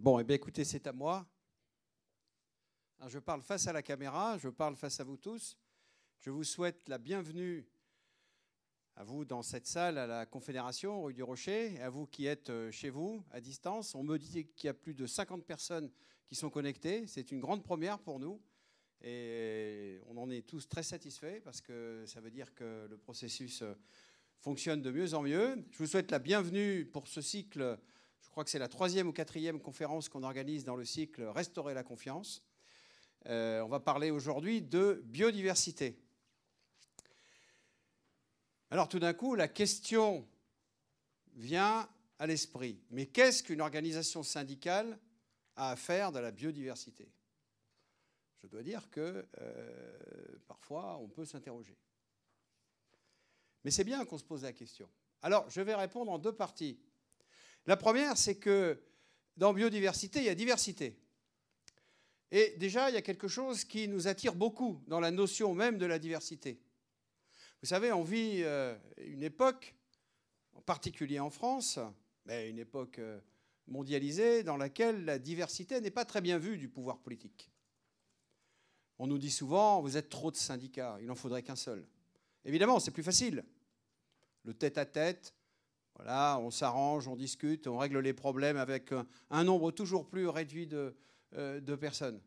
Bon, eh bien, écoutez, c'est à moi. Alors, je parle face à la caméra, je parle face à vous tous. Je vous souhaite la bienvenue à vous dans cette salle à la Confédération, rue du Rocher, et à vous qui êtes chez vous, à distance. On me dit qu'il y a plus de 50 personnes qui sont connectées. C'est une grande première pour nous. Et on en est tous très satisfaits parce que ça veut dire que le processus fonctionne de mieux en mieux. Je vous souhaite la bienvenue pour ce cycle. Je crois que c'est la 3e ou 4e conférence qu'on organise dans le cycle Restaurer la confiance. On va parler aujourd'hui de biodiversité. Alors tout d'un coup, la question vient à l'esprit. Mais qu'est-ce qu'une organisation syndicale a à faire de la biodiversité ? Je dois dire que parfois, on peut s'interroger. Mais c'est bien qu'on se pose la question. Alors, je vais répondre en deux parties. La première, c'est que dans biodiversité, il y a diversité. Et déjà, il y a quelque chose qui nous attire beaucoup dans la notion même de la diversité. Vous savez, on vit une époque, en particulier en France, mais une époque mondialisée, dans laquelle la diversité n'est pas très bien vue du pouvoir politique. On nous dit souvent, vous êtes trop de syndicats, il n'en faudrait qu'un seul. Évidemment, c'est plus facile. Le tête-à-tête, voilà, on s'arrange, on discute, on règle les problèmes avec un nombre toujours plus réduit de personnes.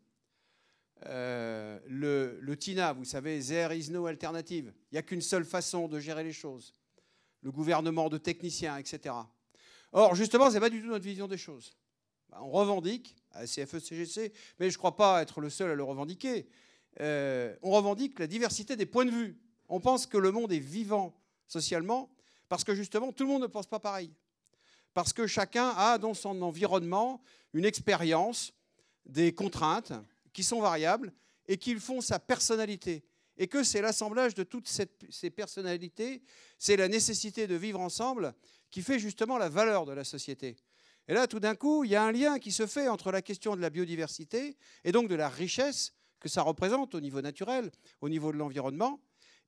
Le TINA, vous savez, there is no alternative. Il n'y a qu'une seule façon de gérer les choses. Le gouvernement de techniciens, etc. Or, justement, ce n'est pas du tout notre vision des choses. On revendique, à la CFE-CGC, mais je ne crois pas être le seul à le revendiquer, on revendique la diversité des points de vue. On pense que le monde est vivant socialement parce que justement, tout le monde ne pense pas pareil. Parce que chacun a dans son environnement une expérience, des contraintes qui sont variables et qui font sa personnalité. Et que c'est l'assemblage de toutes ces personnalités, c'est la nécessité de vivre ensemble qui fait justement la valeur de la société. Et là, tout d'un coup, il y a un lien qui se fait entre la question de la biodiversité et donc de la richesse que ça représente au niveau naturel, au niveau de l'environnement,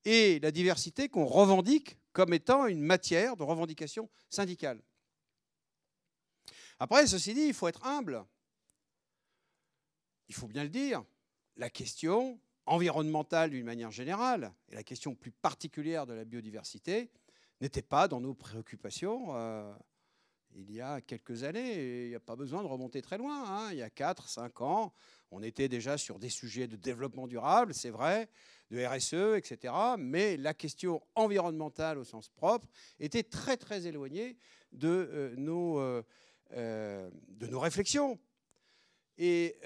et la diversité qu'on revendique comme étant une matière de revendication syndicale. Après, ceci dit, il faut être humble. Il faut bien le dire, la question environnementale d'une manière générale, et la question plus particulière de la biodiversité, n'était pas dans nos préoccupations il y a quelques années. Et il n'y a pas besoin de remonter très loin, hein. Il y a 4, 5 ans, on était déjà sur des sujets de développement durable, c'est vrai, de RSE, etc. Mais la question environnementale au sens propre était très, très éloignée de nos réflexions. Et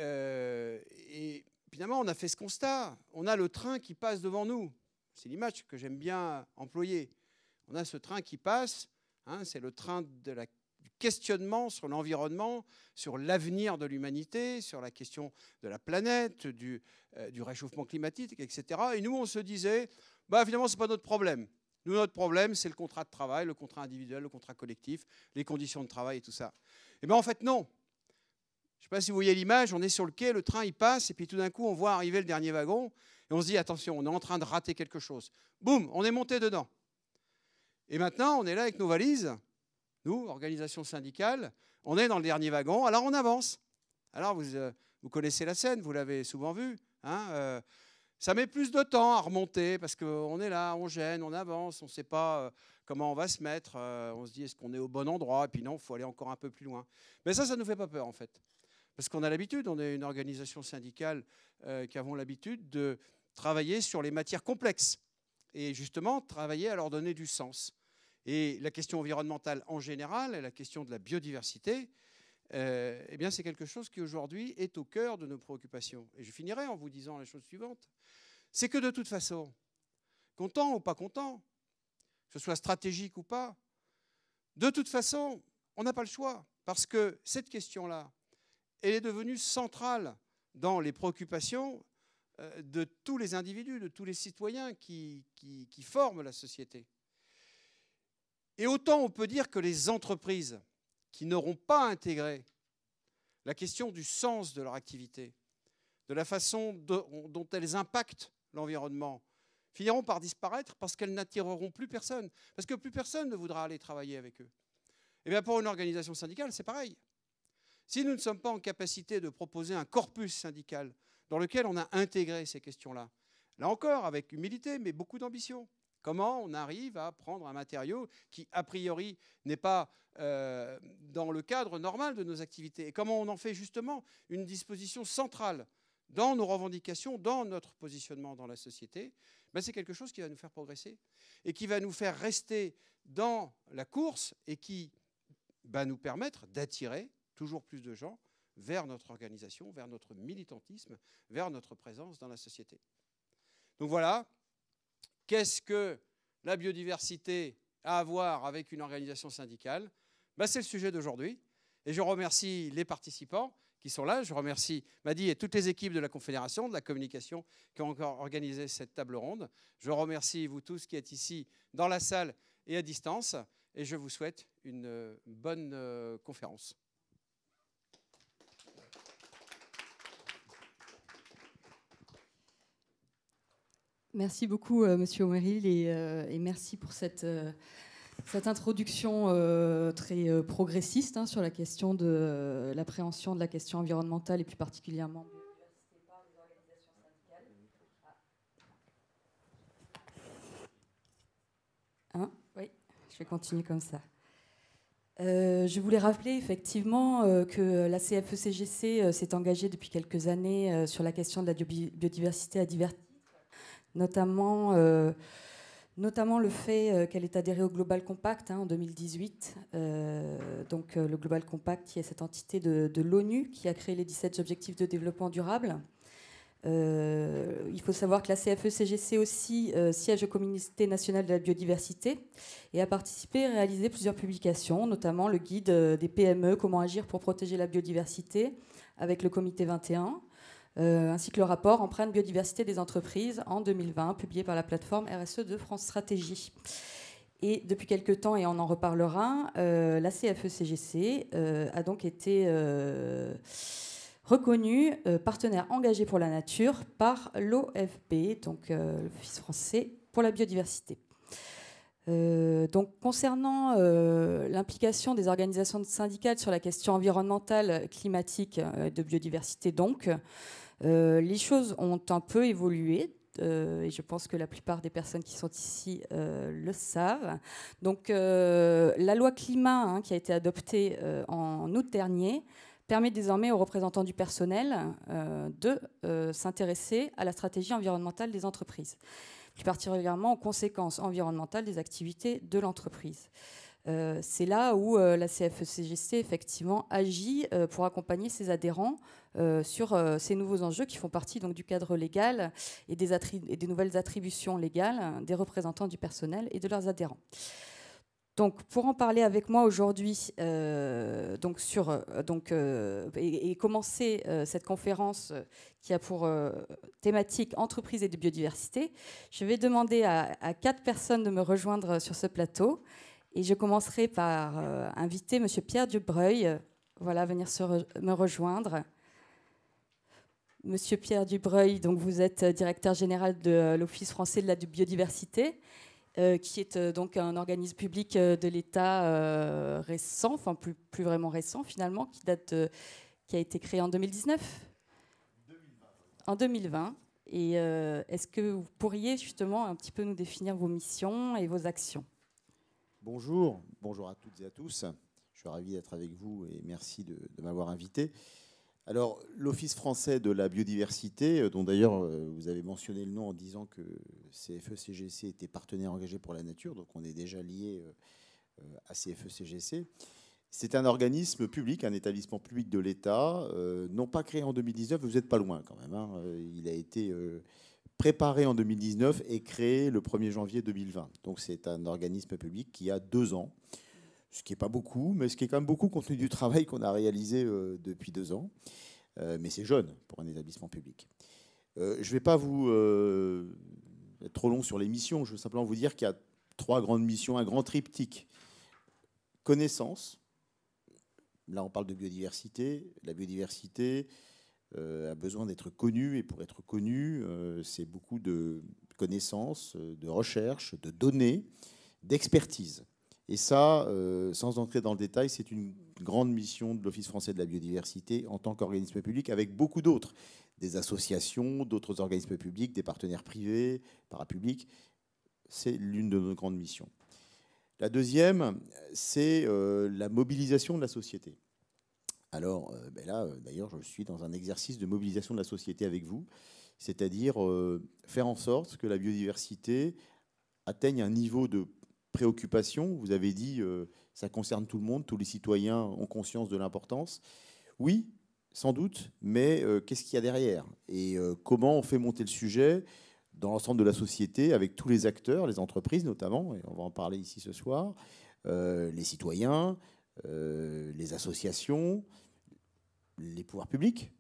finalement, on a fait ce constat. On a le train qui passe devant nous. C'est l'image que j'aime bien employer. On a ce train qui passe, hein, c'est le train du questionnement sur l'environnement, sur l'avenir de l'humanité, sur la question de la planète, du réchauffement climatique, etc. Et nous, on se disait, bah, finalement, ce n'est pas notre problème. Nous, notre problème, c'est le contrat de travail, le contrat individuel, le contrat collectif, les conditions de travail et tout ça. Et bien, en fait, non. Je ne sais pas si vous voyez l'image, on est sur le quai, le train il passe, et puis tout d'un coup, on voit arriver le dernier wagon, et on se dit, attention, on est en train de rater quelque chose. Boum, on est monté dedans. Et maintenant, on est là avec nos valises, nous, organisation syndicale, on est dans le dernier wagon, alors on avance. Alors, vous connaissez la scène, vous l'avez souvent vue, hein, ça met plus de temps à remonter, parce qu'on est là, on gêne, on avance, on ne sait pas comment on va se mettre, on se dit, est-ce qu'on est au bon endroit, et puis non, il faut aller encore un peu plus loin. Mais ça ne nous fait pas peur, en fait. Parce qu'on a l'habitude, on est une organisation syndicale qui avons l'habitude de travailler sur les matières complexes et justement travailler à leur donner du sens. Et la question environnementale en général et la question de la biodiversité, eh bien c'est quelque chose qui aujourd'hui est au cœur de nos préoccupations. Et je finirai en vous disant la chose suivante, c'est que de toute façon, content ou pas content, que ce soit stratégique ou pas, de toute façon, on n'a pas le choix parce que cette question-là, elle est devenue centrale dans les préoccupations de tous les individus, de tous les citoyens qui forment la société. Et autant on peut dire que les entreprises qui n'auront pas intégré la question du sens de leur activité, de la façon dont elles impactent l'environnement, finiront par disparaître parce qu'elles n'attireront plus personne. Parce que plus personne ne voudra aller travailler avec eux. Et bien pour une organisation syndicale, c'est pareil. si nous ne sommes pas en capacité de proposer un corpus syndical dans lequel on a intégré ces questions-là, là encore, avec humilité, mais beaucoup d'ambition, comment on arrive à prendre un matériau qui, a priori, n'est pas dans le cadre normal de nos activités, et comment on en fait justement une disposition centrale dans nos revendications, dans notre positionnement dans la société, ben c'est quelque chose qui va nous faire progresser et qui va nous faire rester dans la course et qui va nous permettre d'attirer toujours plus de gens vers notre organisation, vers notre militantisme, vers notre présence dans la société. Donc voilà, qu'est-ce que la biodiversité a à voir avec une organisation syndicale? Ben, c'est le sujet d'aujourd'hui. Et je remercie les participants qui sont là. Je remercie Madi et toutes les équipes de la Confédération, de la communication, qui ont encore organisé cette table ronde. Je remercie vous tous qui êtes ici dans la salle et à distance. Et je vous souhaite une bonne conférence. Merci beaucoup, Monsieur Omeril, et merci pour cette introduction très progressiste sur la question de l'appréhension de la question environnementale et plus particulièrement biodiversité par les organisations syndicales. Oui, je vais continuer comme ça. Je voulais rappeler effectivement que la CFE-CGC s'est engagée depuis quelques années sur la question de la biodiversité à divers titres, notamment le fait qu'elle ait adhéré au Global Compact en 2018. Donc le Global Compact, qui est cette entité de l'ONU qui a créé les 17 objectifs de développement durable. Il faut savoir que la CFE-CGC aussi siège au Comité national de la biodiversité et a participé et réalisé plusieurs publications, notamment le guide des PME, comment agir pour protéger la biodiversité, avec le Comité 21, ainsi que le rapport Empreinte biodiversité des entreprises en 2020, publié par la plateforme RSE de France Stratégie. Et depuis quelques temps, et on en reparlera, la CFE-CGC a donc été reconnu partenaire engagé pour la nature par l'OFB, donc l'Office français pour la biodiversité. Donc, concernant l'implication des organisations syndicales sur la question environnementale, climatique, de biodiversité, donc, les choses ont un peu évolué. Et je pense que la plupart des personnes qui sont ici le savent. Donc, la loi climat qui a été adoptée en août dernier permet désormais aux représentants du personnel de s'intéresser à la stratégie environnementale des entreprises, plus particulièrement aux conséquences environnementales des activités de l'entreprise. C'est là où la CFE-CGC effectivement agit pour accompagner ses adhérents sur ces nouveaux enjeux qui font partie donc, du cadre légal et des nouvelles attributions légales des représentants du personnel et de leurs adhérents. Donc, pour en parler avec moi aujourd'hui, et commencer cette conférence qui a pour thématique entreprise et de biodiversité, je vais demander à 4 personnes de me rejoindre sur ce plateau. Et je commencerai par inviter M. Pierre Dubreuil, voilà, à venir me rejoindre. Monsieur Pierre Dubreuil, donc vous êtes directeur général de l'Office français de la biodiversité, qui est donc un organisme public de l'État récent, enfin plus vraiment récent finalement, qui a été créé en 2019 ? 2020. En 2020. Et est-ce que vous pourriez justement un petit peu nous définir vos missions et vos actions ? Bonjour à toutes et à tous. Je suis ravi d'être avec vous et merci de m'avoir invité. Alors, l'Office français de la biodiversité, dont d'ailleurs vous avez mentionné le nom en disant que CFE-CGC était partenaire engagé pour la nature, donc on est déjà lié à CFE-CGC. C'est un organisme public, un établissement public de l'État, non pas créé en 2019, vous n'êtes pas loin quand même. Il a été préparé en 2019 et créé le 1er janvier 2020. Donc c'est un organisme public qui a 2 ans, ce qui n'est pas beaucoup, mais ce qui est quand même beaucoup compte tenu du travail qu'on a réalisé depuis 2 ans. Mais c'est jeune pour un établissement public. Je ne vais pas vous être trop long sur les missions, je veux simplement vous dire qu'il y a 3 grandes missions, un grand triptyque. Connaissance, là on parle de biodiversité, la biodiversité a besoin d'être connue, et pour être connue, c'est beaucoup de connaissances, de recherche, de données, d'expertise. Et ça, sans entrer dans le détail, c'est une grande mission de l'Office français de la biodiversité en tant qu'organisme public, avec beaucoup d'autres, des associations, d'autres organismes publics, des partenaires privés, parapublics. C'est l'une de nos grandes missions. La deuxième, c'est la mobilisation de la société. Alors là, d'ailleurs, je suis dans un exercice de mobilisation de la société avec vous, c'est-à-dire faire en sorte que la biodiversité atteigne un niveau de préoccupation. Vous avez dit, ça concerne tout le monde, tous les citoyens ont conscience de l'importance. Oui, sans doute, mais qu'est-ce qu'il y a derrière? Et comment on fait monter le sujet dans l'ensemble de la société, avec tous les acteurs, les entreprises notamment, et on va en parler ici ce soir, les citoyens, les associations, les pouvoirs publics,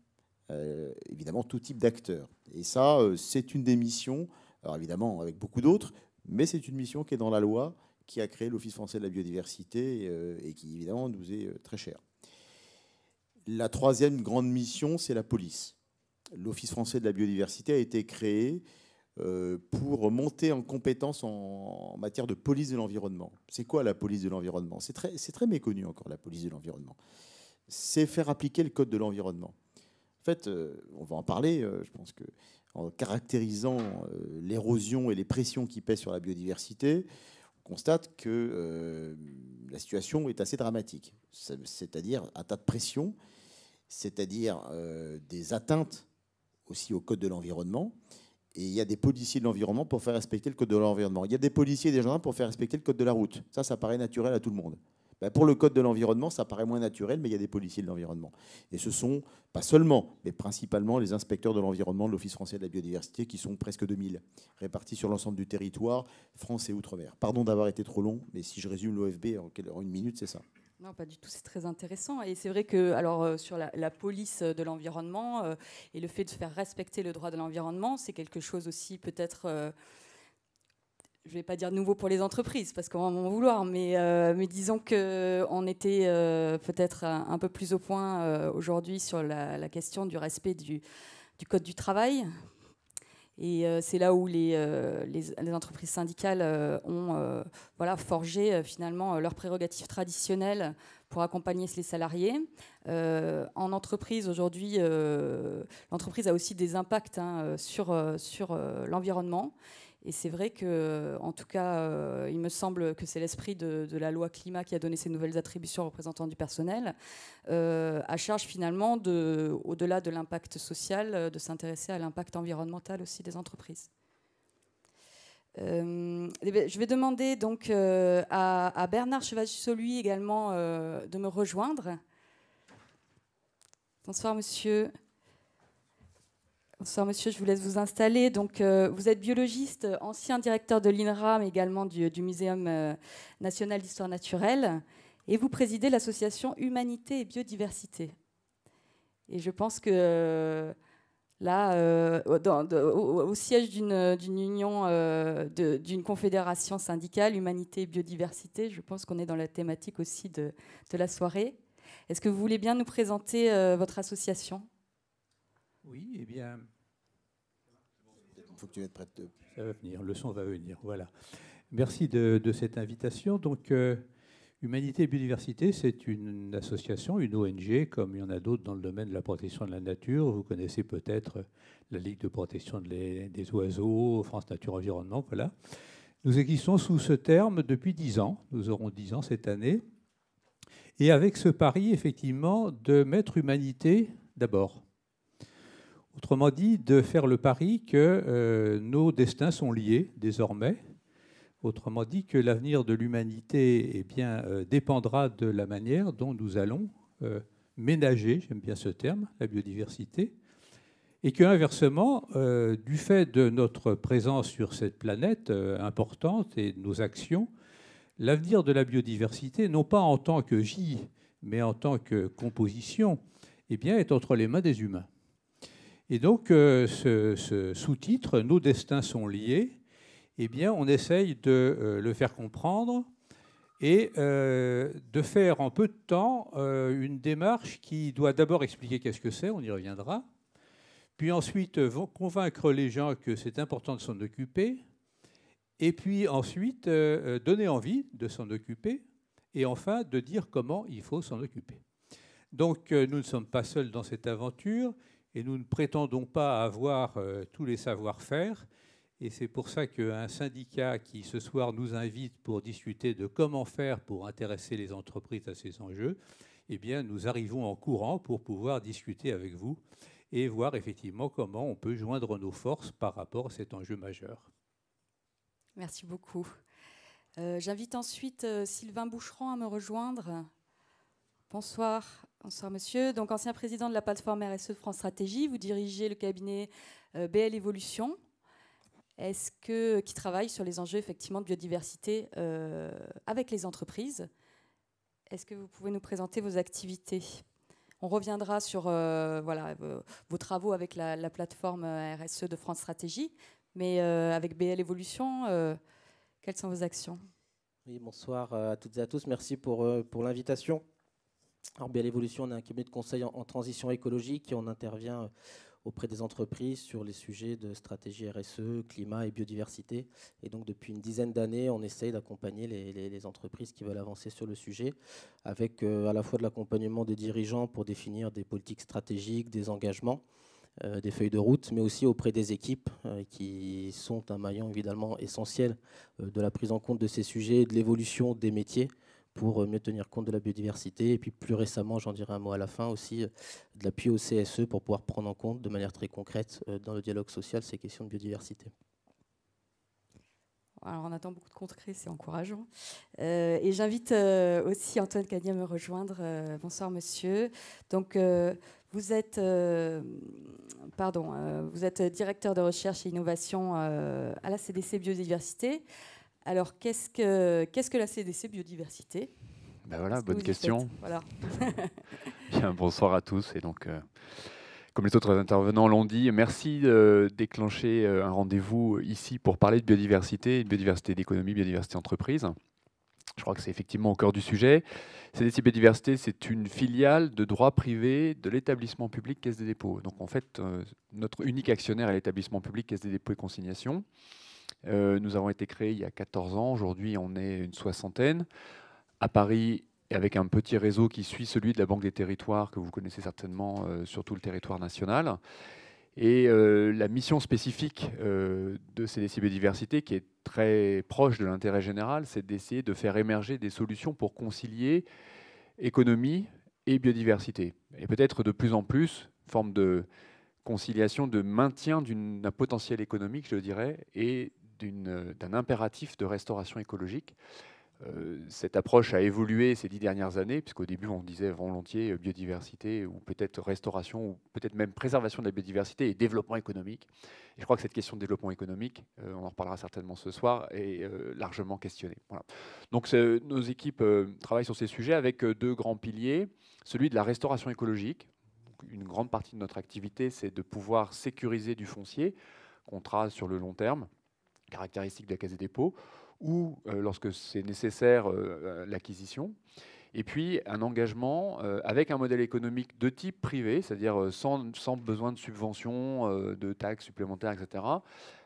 évidemment tout type d'acteurs. Et ça, c'est une des missions, alors évidemment avec beaucoup d'autres, mais c'est une mission qui est dans la loi, qui a créé l'Office français de la biodiversité et qui évidemment nous est très chère. La troisième grande mission, c'est la police. L'Office français de la biodiversité a été créé pour monter en compétence en matière de police de l'environnement. C'est quoi la police de l'environnement? C'est très méconnu encore, la police de l'environnement. C'est faire appliquer le code de l'environnement. En fait, on va en parler, je pense que en caractérisant l'érosion et les pressions qui pèsent sur la biodiversité, on constate que la situation est assez dramatique. C'est-à-dire un tas de pressions, c'est-à-dire des atteintes aussi au code de l'environnement. Et il y a des policiers de l'environnement pour faire respecter le code de l'environnement. Il y a des policiers et des gendarmes pour faire respecter le code de la route. Ça paraît naturel à tout le monde. Ben pour le code de l'environnement, ça paraît moins naturel, mais il y a des policiers de l'environnement. Et ce sont, pas seulement, mais principalement les inspecteurs de l'environnement de l'Office français de la biodiversité, qui sont presque 2000, répartis sur l'ensemble du territoire, France et Outre-mer. Pardon d'avoir été trop long, mais si je résume l'OFB en une minute, c'est ça. Non, pas du tout, c'est très intéressant. Et c'est vrai que alors, sur la police de l'environnement et le fait de faire respecter le droit de l'environnement, c'est quelque chose aussi peut-être, je ne vais pas dire nouveau pour les entreprises, parce qu'on va m'en vouloir, mais disons qu'on était peut-être un peu plus au point aujourd'hui sur la question du respect du Code du travail. Et c'est là où les entreprises syndicales ont forgé finalement leurs prérogatives traditionnelles pour accompagner les salariés. En entreprise, aujourd'hui, l'entreprise a aussi des impacts sur l'environnement. Et c'est vrai que, en tout cas, il me semble que c'est l'esprit de la loi climat qui a donné ces nouvelles attributions aux représentants du personnel, à charge finalement, au-delà de l'impact social, de s'intéresser à l'impact environnemental aussi des entreprises. Je vais demander donc à Bernard Chevalier-Solluy également de me rejoindre. Bonsoir, monsieur. Bonsoir monsieur, je vous laisse vous installer. Donc, vous êtes biologiste, ancien directeur de l'INRA, mais également du Muséum national d'histoire naturelle. Et vous présidez l'association Humanité et Biodiversité. Et je pense que là, au siège d'une union, d'une confédération syndicale, Humanité et Biodiversité, je pense qu'on est dans la thématique aussi de la soirée. Est-ce que vous voulez bien nous présenter votre association ? Oui, eh bien, il faut que tu mettes prête. Ça va venir, le son va venir, voilà. Merci de cette invitation. Donc, Humanité et Biodiversité, c'est une association, une ONG, comme il y en a d'autres dans le domaine de la protection de la nature. Vous connaissez peut-être la Ligue de protection des oiseaux, France Nature Environnement, voilà. Nous existons sous ce terme depuis 10 ans. Nous aurons 10 ans cette année. Et avec ce pari, effectivement, de mettre humanité d'abord. Autrement dit, de faire le pari que nos destins sont liés désormais. Autrement dit, que l'avenir de l'humanité dépendra de la manière dont nous allons ménager, j'aime bien ce terme, la biodiversité, et qu'inversement, du fait de notre présence sur cette planète importante et de nos actions, l'avenir de la biodiversité, non pas en tant que vie, mais en tant que composition, est entre les mains des humains. Et donc, ce sous-titre, « Nos destins sont liés », on essaye de le faire comprendre et de faire en peu de temps une démarche qui doit d'abord expliquer qu'est-ce que c'est, on y reviendra, puis ensuite convaincre les gens que c'est important de s'en occuper, et puis ensuite donner envie de s'en occuper, et enfin de dire comment il faut s'en occuper. Donc nous ne sommes pas seuls dans cette aventure et nous ne prétendons pas avoir tous les savoir-faire. Et c'est pour ça qu'un syndicat qui ce soir nous invite pour discuter de comment faire pour intéresser les entreprises à ces enjeux, eh bien nous arrivons en courant pour pouvoir discuter avec vous et voir effectivement comment on peut joindre nos forces par rapport à cet enjeu majeur. Merci beaucoup. J'invite ensuite Sylvain Boucheron à me rejoindre. Bonsoir. Bonsoir monsieur. Donc ancien président de la plateforme RSE de France Stratégie, vous dirigez le cabinet BL Evolution, qui travaille sur les enjeux effectivement de biodiversité avec les entreprises. Est-ce que vous pouvez nous présenter vos activités ? On reviendra sur vos travaux avec la plateforme RSE de France Stratégie, mais avec BL Evolution, quelles sont vos actions ? Oui, bonsoir à toutes et à tous. Merci pour l'invitation. Alors, BL Evolution, on est un cabinet de conseil en transition écologique et on intervient auprès des entreprises sur les sujets de stratégie RSE, climat et biodiversité. Et donc, depuis une dizaine d'années, on essaye d'accompagner les entreprises qui veulent avancer sur le sujet, avec à la fois de l'accompagnement des dirigeants pour définir des politiques stratégiques, des engagements, des feuilles de route, mais aussi auprès des équipes qui sont un maillon évidemment essentiel de la prise en compte de ces sujets, de l'évolution des métiers, pour mieux tenir compte de la biodiversité. Et puis plus récemment, j'en dirai un mot à la fin aussi, de l'appui au CSE pour pouvoir prendre en compte de manière très concrète dans le dialogue social ces questions de biodiversité. Alors on attend beaucoup de concret, c'est encourageant. Et j'invite aussi Antoine Cagny à me rejoindre. Bonsoir monsieur. Donc vous êtes directeur de recherche et innovation à la CDC Biodiversité. Alors, qu'est-ce que la CDC Biodiversité ? Ben voilà, bonne question. Voilà. Bien, bonsoir à tous. Et donc, comme les autres intervenants l'ont dit, merci de déclencher un rendez-vous ici pour parler de biodiversité d'économie, biodiversité entreprise. Je crois que c'est effectivement au cœur du sujet. CDC Biodiversité, c'est une filiale de droit privé de l'établissement public Caisse des dépôts. Donc, en fait, notre unique actionnaire est l'établissement public Caisse des dépôts et consignations. Nous avons été créés il y a 14 ans. Aujourd'hui, on est une soixantaine. À Paris, et avec un petit réseau qui suit celui de la Banque des Territoires, que vous connaissez certainement sur tout le territoire national. Et la mission spécifique de CDC Biodiversité, qui est très proche de l'intérêt général, c'est d'essayer de faire émerger des solutions pour concilier économie et biodiversité. Et peut-être de plus en plus, forme de conciliation, de maintien d'un potentiel économique, je dirais, et d'un impératif de restauration écologique. Cette approche a évolué ces 10 dernières années, puisqu'au début on disait volontiers biodiversité, ou peut-être restauration, ou peut-être même préservation de la biodiversité et développement économique. Et je crois que cette question de développement économique, on en reparlera certainement ce soir, est largement questionnée. Voilà. Donc nos équipes travaillent sur ces sujets avec deux grands piliers, celui de la restauration écologique. Une grande partie de notre activité, c'est de pouvoir sécuriser du foncier, contrat sur le long terme, caractéristique de la Caisse des dépôts, ou lorsque c'est nécessaire, l'acquisition. Et puis un engagement avec un modèle économique de type privé, c'est-à-dire sans besoin de subventions, de taxes supplémentaires, etc.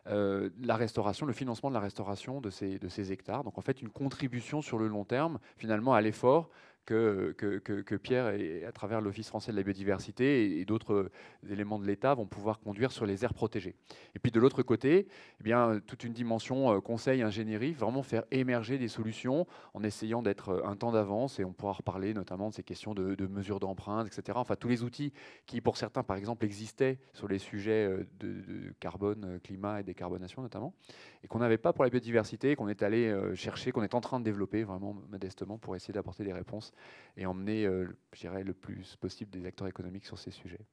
La restauration, le financement de la restauration de ces hectares. Donc en fait une contribution sur le long terme finalement à l'effort que Pierre, et à travers l'Office français de la biodiversité et d'autres éléments de l'État, vont pouvoir conduire sur les aires protégées. Et puis de l'autre côté, eh bien, toute une dimension conseil, ingénierie, vraiment faire émerger des solutions en essayant d'être un temps d'avance, et on pourra reparler notamment de ces questions de mesures d'empreinte, etc. Enfin, tous les outils qui, pour certains, par exemple, existaient sur les sujets de carbone, climat et décarbonation notamment, et qu'on n'avait pas pour la biodiversité, qu'on est allé chercher, qu'on est en train de développer vraiment modestement pour essayer d'apporter des réponses et emmener, je dirais, le plus possible des acteurs économiques sur ces sujets.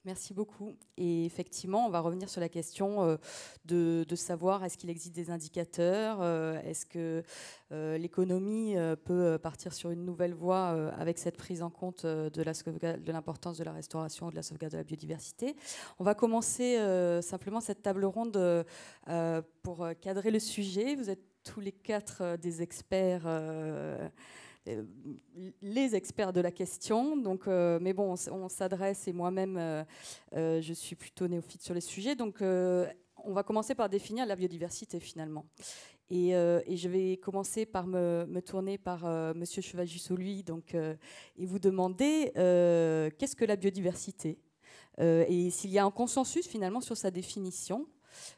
Merci beaucoup. Et effectivement, on va revenir sur la question de savoir est-ce qu'il existe des indicateurs, est-ce que l'économie peut partir sur une nouvelle voie avec cette prise en compte de l'importance de la restauration, de la sauvegarde de la biodiversité. On va commencer simplement cette table ronde pour cadrer le sujet. Vous êtes tous les quatre des experts les experts de la question. Donc, mais bon, on s'adresse, et moi-même, je suis plutôt néophyte sur les sujets. Donc, on va commencer par définir la biodiversité, finalement. Et je vais commencer par me tourner par Monsieur Cheval-Jussou-Lui, et vous demander qu'est-ce que la biodiversité et s'il y a un consensus finalement sur sa définition.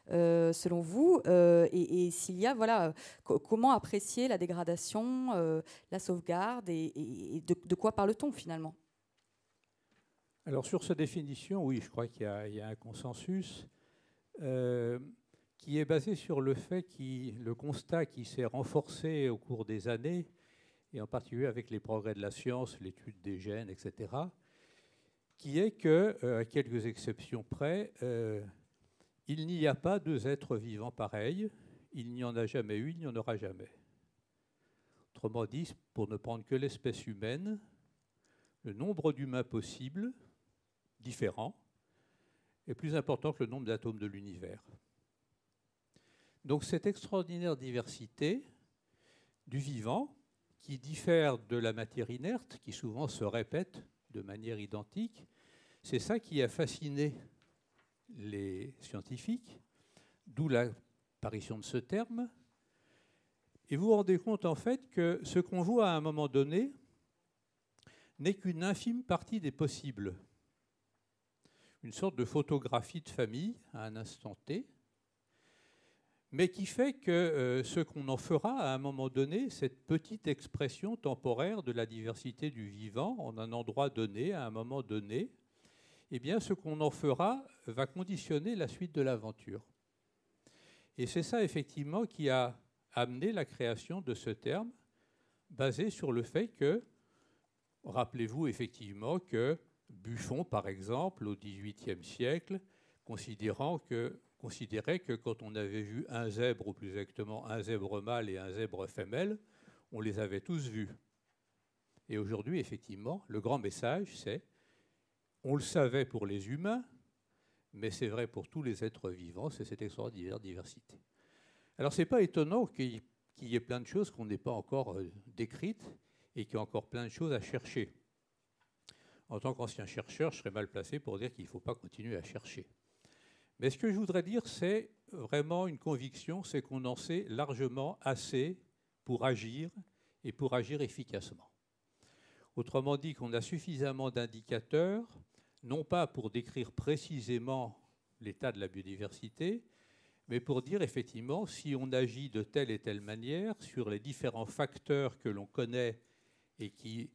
Selon vous, et s'il y a, voilà, comment apprécier la dégradation, la sauvegarde, et de quoi parle-t-on finalement? Alors sur cette définition, oui, je crois qu'il y a un consensus qui est basé sur le constat qui s'est renforcé au cours des années, et en particulier avec les progrès de la science, l'étude des gènes, etc., qui est que, à quelques exceptions près, il n'y a pas deux êtres vivants pareils, il n'y en a jamais eu, il n'y en aura jamais. Autrement dit, pour ne prendre que l'espèce humaine, le nombre d'humains possibles, différents, est plus important que le nombre d'atomes de l'univers. Donc cette extraordinaire diversité du vivant, qui diffère de la matière inerte, qui souvent se répète de manière identique, c'est ça qui a fasciné les scientifiques, d'où l'apparition de ce terme. Et vous vous rendez compte en fait que ce qu'on voit à un moment donné n'est qu'une infime partie des possibles. Une sorte de photographie de famille à un instant T, mais qui fait que ce qu'on en fera à un moment donné, cette petite expression temporaire de la diversité du vivant en un endroit donné, à un moment donné, eh bien, ce qu'on en fera va conditionner la suite de l'aventure. Et c'est ça, effectivement, qui a amené la création de ce terme, basé sur le fait que, rappelez-vous effectivement que Buffon, par exemple, au XVIIIe siècle, considérait que quand on avait vu un zèbre, ou plus exactement un zèbre mâle et un zèbre femelle, on les avait tous vus. Et aujourd'hui, effectivement, le grand message, c'est on le savait pour les humains, mais c'est vrai pour tous les êtres vivants, c'est cette extraordinaire diversité. Alors, ce n'est pas étonnant qu'il y ait plein de choses qu'on n'ait pas encore décrites et qu'il y a encore plein de choses à chercher. En tant qu'ancien chercheur, je serais mal placé pour dire qu'il ne faut pas continuer à chercher. Mais ce que je voudrais dire, c'est vraiment une conviction, c'est qu'on en sait largement assez pour agir et pour agir efficacement. Autrement dit, qu'on a suffisamment d'indicateurs, non pas pour décrire précisément l'état de la biodiversité, mais pour dire effectivement si on agit de telle et telle manière sur les différents facteurs que l'on connaît et qui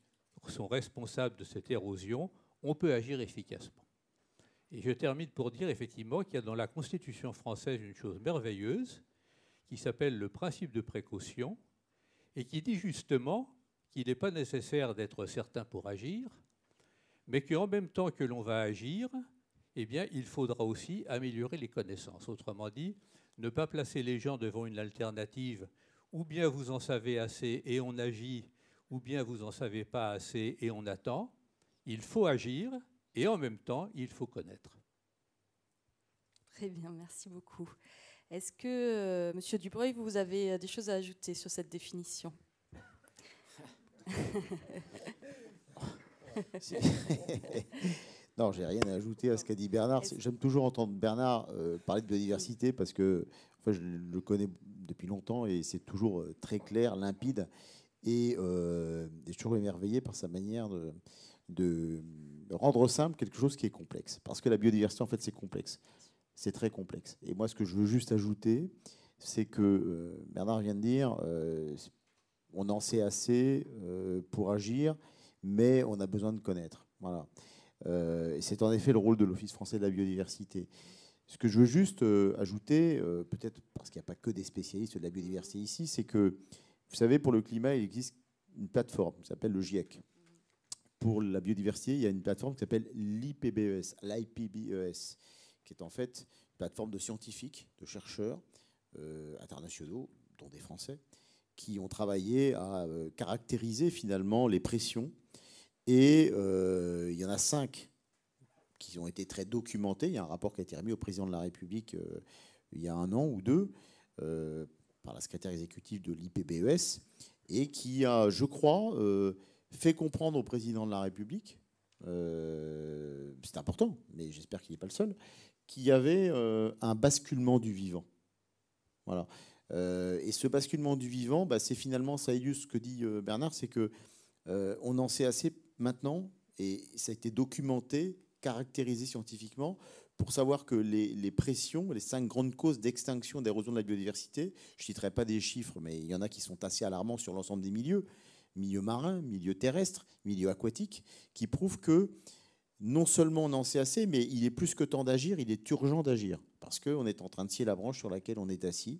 sont responsables de cette érosion, on peut agir efficacement. Et je termine pour dire effectivement qu'il y a dans la Constitution française une chose merveilleuse qui s'appelle le principe de précaution et qui dit justement qu'il n'est pas nécessaire d'être certain pour agir, mais qu'en même temps que l'on va agir, eh bien, il faudra aussi améliorer les connaissances. Autrement dit, ne pas placer les gens devant une alternative, ou bien vous en savez assez et on agit, ou bien vous n'en savez pas assez et on attend. Il faut agir et en même temps, il faut connaître. Très bien, merci beaucoup. Est-ce que, Monsieur Dubreuil, vous avez des choses à ajouter sur cette définition? Non, j'ai rien à ajouter à ce qu'a dit Bernard. J'aime toujours entendre Bernard parler de biodiversité parce que enfin, je le connais depuis longtemps et c'est toujours très clair, limpide et je suis toujours émerveillé par sa manière de rendre simple quelque chose qui est complexe. Parce que la biodiversité, en fait, c'est complexe. C'est très complexe. Et moi, ce que je veux juste ajouter, c'est que Bernard vient de dire on en sait assez pour agir, mais on a besoin de connaître. Voilà. Et c'est en effet le rôle de l'Office français de la biodiversité. Ce que je veux juste ajouter, peut-être parce qu'il n'y a pas que des spécialistes de la biodiversité ici, c'est que, vous savez, pour le climat, il existe une plateforme qui s'appelle le GIEC. Pour la biodiversité, il y a une plateforme qui s'appelle l'IPBES, qui est en fait une plateforme de scientifiques, de chercheurs internationaux, dont des Français, qui ont travaillé à caractériser finalement les pressions. Et il y en a 5 qui ont été très documentés. Il y a un rapport qui a été remis au président de la République il y a 1 an ou 2 par la secrétaire exécutive de l'IPBES et qui a, je crois, fait comprendre au président de la République, c'est important, mais j'espère qu'il n'est pas le seul, qu'il y avait un basculement du vivant. Voilà. Et ce basculement du vivant, c'est finalement, ça illustre ce que dit Bernard, c'est que on en sait assez maintenant, et ça a été documenté, caractérisé scientifiquement, pour savoir que les pressions, les 5 grandes causes d'extinction, d'érosion de la biodiversité, je ne citerai pas des chiffres, mais il y en a qui sont assez alarmants sur l'ensemble des milieux marins, milieux terrestres, milieux aquatiques, qui prouvent que non seulement on en sait assez, mais il est plus que temps d'agir, il est urgent d'agir, parce qu'on est en train de scier la branche sur laquelle on est assis.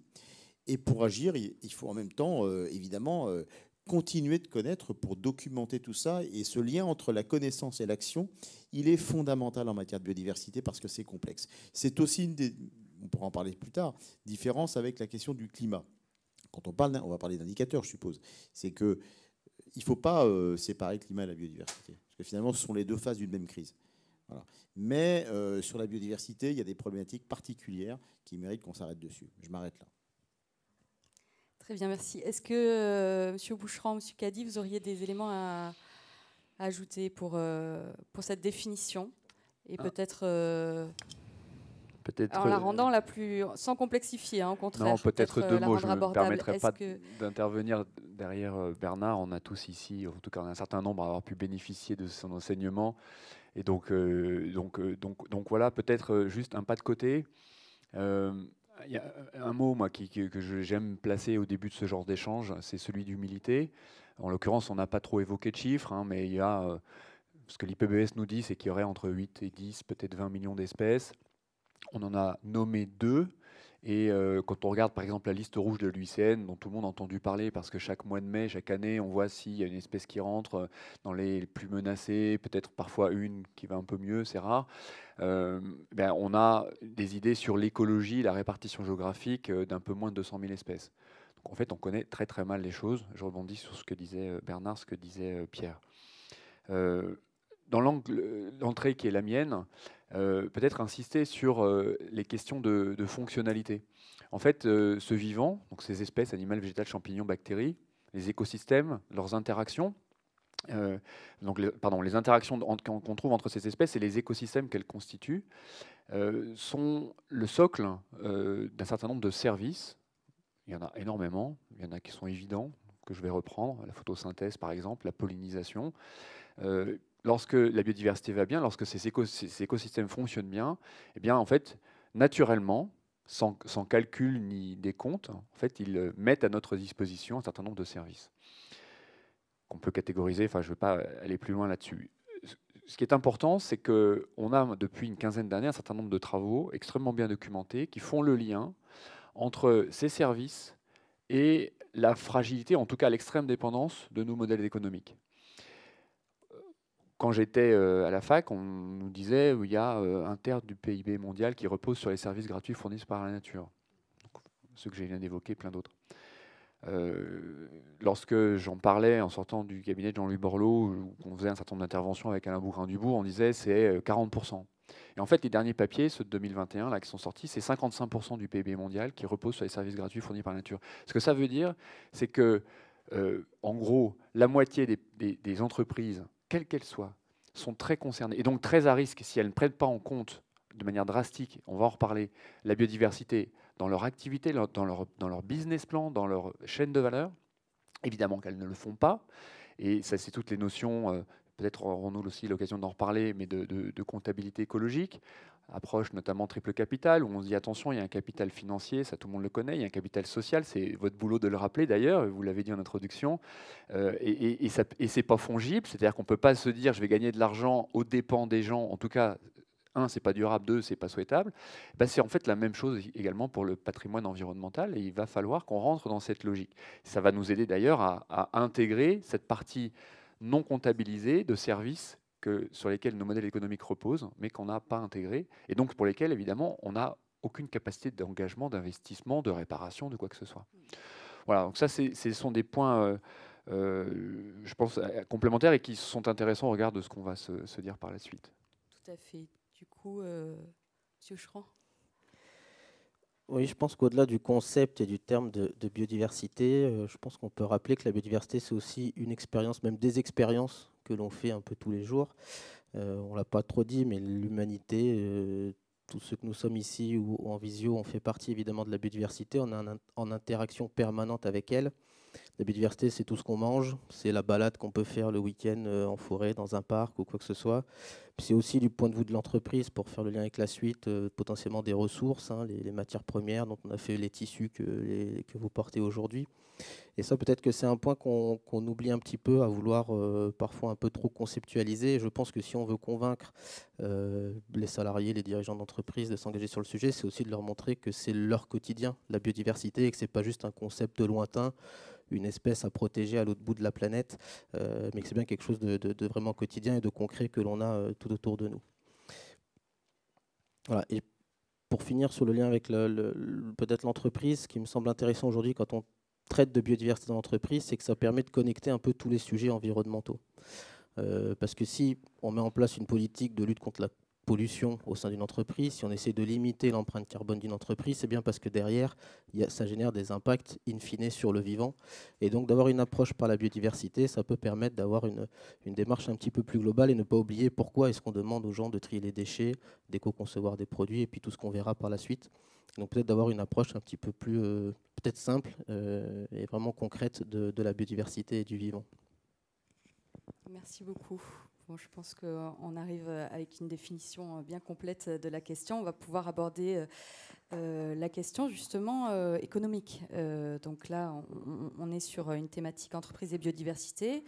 Et pour agir, il faut en même temps, évidemment, continuer de connaître pour documenter tout ça. Et ce lien entre la connaissance et l'action, il est fondamental en matière de biodiversité parce que c'est complexe. C'est aussi une des, on pourra en parler plus tard, différence avec la question du climat. Quand on parle, on va parler d'indicateurs, je suppose. C'est que il ne faut pas séparer le climat et la biodiversité. Parce que finalement, ce sont les deux faces d'une même crise. Voilà. Mais sur la biodiversité, il y a des problématiques particulières qui méritent qu'on s'arrête dessus. Je m'arrête là. Très bien, merci. Est-ce que M. Boucheron, M. Caddy, vous auriez des éléments à ajouter pour cette définition et peut-être en la rendant la plus sans complexifier, au contraire. Non, peut-être 2 mots. Je ne me permettrai pas que... d'intervenir derrière Bernard. On a tous ici, en tout cas, on a un certain nombre à avoir pu bénéficier de son enseignement. Et donc voilà, peut-être juste un pas de côté. Il y a un mot moi, que j'aime placer au début de ce genre d'échange, c'est celui d'humilité. En l'occurrence, on n'a pas trop évoqué de chiffres, mais il y a ce que l'IPBES nous dit, c'est qu'il y aurait entre 8 et 10, peut-être 20 millions d'espèces. On en a nommé 2. Et quand on regarde par exemple la liste rouge de l'UICN, dont tout le monde a entendu parler, parce que chaque mois de mai, chaque année, on voit s'il y a une espèce qui rentre dans les plus menacées, peut-être parfois une qui va un peu mieux, c'est rare. On a des idées sur l'écologie, la répartition géographique d'un peu moins de 200 000 espèces. Donc en fait, on connaît très très mal les choses. Je rebondis sur ce que disait Bernard, ce que disait Pierre. Dans l'entrée qui est la mienne, peut-être insister sur les questions de fonctionnalité. En fait, ce vivant, donc ces espèces animales, végétales, champignons, bactéries, les écosystèmes, leurs interactions, les interactions qu'on trouve entre ces espèces et les écosystèmes qu'elles constituent sont le socle d'un certain nombre de services. Il y en a énormément, il y en a qui sont évidents, que je vais reprendre, la photosynthèse par exemple, la pollinisation. Lorsque la biodiversité va bien, lorsque ces écosystèmes fonctionnent bien, eh bien, en fait, naturellement, sans calcul ni décompte, en fait, ils mettent à notre disposition un certain nombre de services qu'on peut catégoriser. Enfin, je ne veux pas aller plus loin là-dessus. Ce qui est important, c'est qu'on a depuis une quinzaine d'années un certain nombre de travaux extrêmement bien documentés qui font le lien entre ces services et la fragilité, en tout cas l'extrême dépendance de nos modèles économiques. Quand j'étais à la fac, on nous disait qu'il y a un tiers du PIB mondial qui repose sur les services gratuits fournis par la nature. Donc, ceux que j'ai viens d'évoquer, plein d'autres. Lorsque j'en parlais en sortant du cabinet de Jean-Louis Borloo, où on faisait un certain nombre d'interventions avec Alain Bougrain-Dubourg, on disait c'est 40%. Et en fait, les derniers papiers, ceux de 2021, là, qui sont sortis, c'est 55% du PIB mondial qui repose sur les services gratuits fournis par la nature. Ce que ça veut dire, c'est que, en gros, la moitié des entreprises, quelles qu'elles soient, sont très concernées et donc très à risque si elles ne prennent pas en compte de manière drastique, on va en reparler, la biodiversité dans leur activité, dans leur business plan, dans leur chaîne de valeur. Évidemment qu'elles ne le font pas. Et ça, c'est toutes les notions, peut-être aurons-nous aussi l'occasion d'en reparler, mais de comptabilité écologique. Approche notamment triple capital, où on se dit attention, il y a un capital financier, ça tout le monde le connaît, il y a un capital social, c'est votre boulot de le rappeler d'ailleurs, vous l'avez dit en introduction, et c'est pas fongible, c'est-à-dire qu'on ne peut pas se dire je vais gagner de l'argent aux dépens des gens, en tout cas, 1, c'est pas durable, 2, c'est pas souhaitable. C'est en fait la même chose également pour le patrimoine environnemental, et il va falloir qu'on rentre dans cette logique. Ça va nous aider d'ailleurs à intégrer cette partie non comptabilisée de services sur lesquels nos modèles économiques reposent, mais qu'on n'a pas intégrés, et donc pour lesquels, évidemment, on n'a aucune capacité d'engagement, d'investissement, de réparation, de quoi que ce soit. Voilà, donc ça, ce sont des points, je pense, complémentaires et qui sont intéressants au regard de ce qu'on va se dire par la suite. Tout à fait. Du coup, M. Schran. Oui, je pense qu'au-delà du concept et du terme de biodiversité, je pense qu'on peut rappeler que la biodiversité, c'est aussi une expérience, même des expériences que l'on fait un peu tous les jours. On ne l'a pas trop dit, mais l'humanité tous ceux que nous sommes ici ou en visio, on fait partie évidemment de la biodiversité, on est en interaction permanente avec elle. La biodiversité, c'est tout ce qu'on mange, c'est la balade qu'on peut faire le week-end en forêt, dans un parc ou quoi que ce soit. C'est aussi du point de vue de l'entreprise, pour faire le lien avec la suite, potentiellement des ressources, hein, les matières premières dont on a fait les tissus que vous portez aujourd'hui. Et ça, peut-être que c'est un point qu'on oublie un petit peu à vouloir parfois un peu trop conceptualiser. Et je pense que si on veut convaincre les salariés, les dirigeants d'entreprise de s'engager sur le sujet, c'est aussi de leur montrer que c'est leur quotidien, la biodiversité, et que ce n'est pas juste un concept lointain, une espèce à protéger à l'autre bout de la planète, mais que c'est bien quelque chose de vraiment quotidien et de concret que l'on a tout autour de nous. Voilà. Et pour finir sur le lien avec peut-être l'entreprise, ce qui me semble intéressant aujourd'hui quand on traite de biodiversité dans l'entreprise, c'est que ça permet de connecter un peu tous les sujets environnementaux. Parce que si on met en place une politique de lutte contre la pollution au sein d'une entreprise, si on essaie de limiter l'empreinte carbone d'une entreprise, c'est bien parce que derrière, ça génère des impacts in fine sur le vivant. Et donc d'avoir une approche par la biodiversité, ça peut permettre d'avoir une démarche un petit peu plus globale et ne pas oublier pourquoi est-ce qu'on demande aux gens de trier les déchets, d'éco-concevoir des produits et puis tout ce qu'on verra par la suite. Donc peut-être d'avoir une approche un petit peu plus peut-être simple et vraiment concrète de la biodiversité et du vivant. Merci beaucoup. Bon, je pense qu'on arrive avec une définition bien complète de la question. On va pouvoir aborder la question justement économique. Donc là, on est sur une thématique entreprise et biodiversité.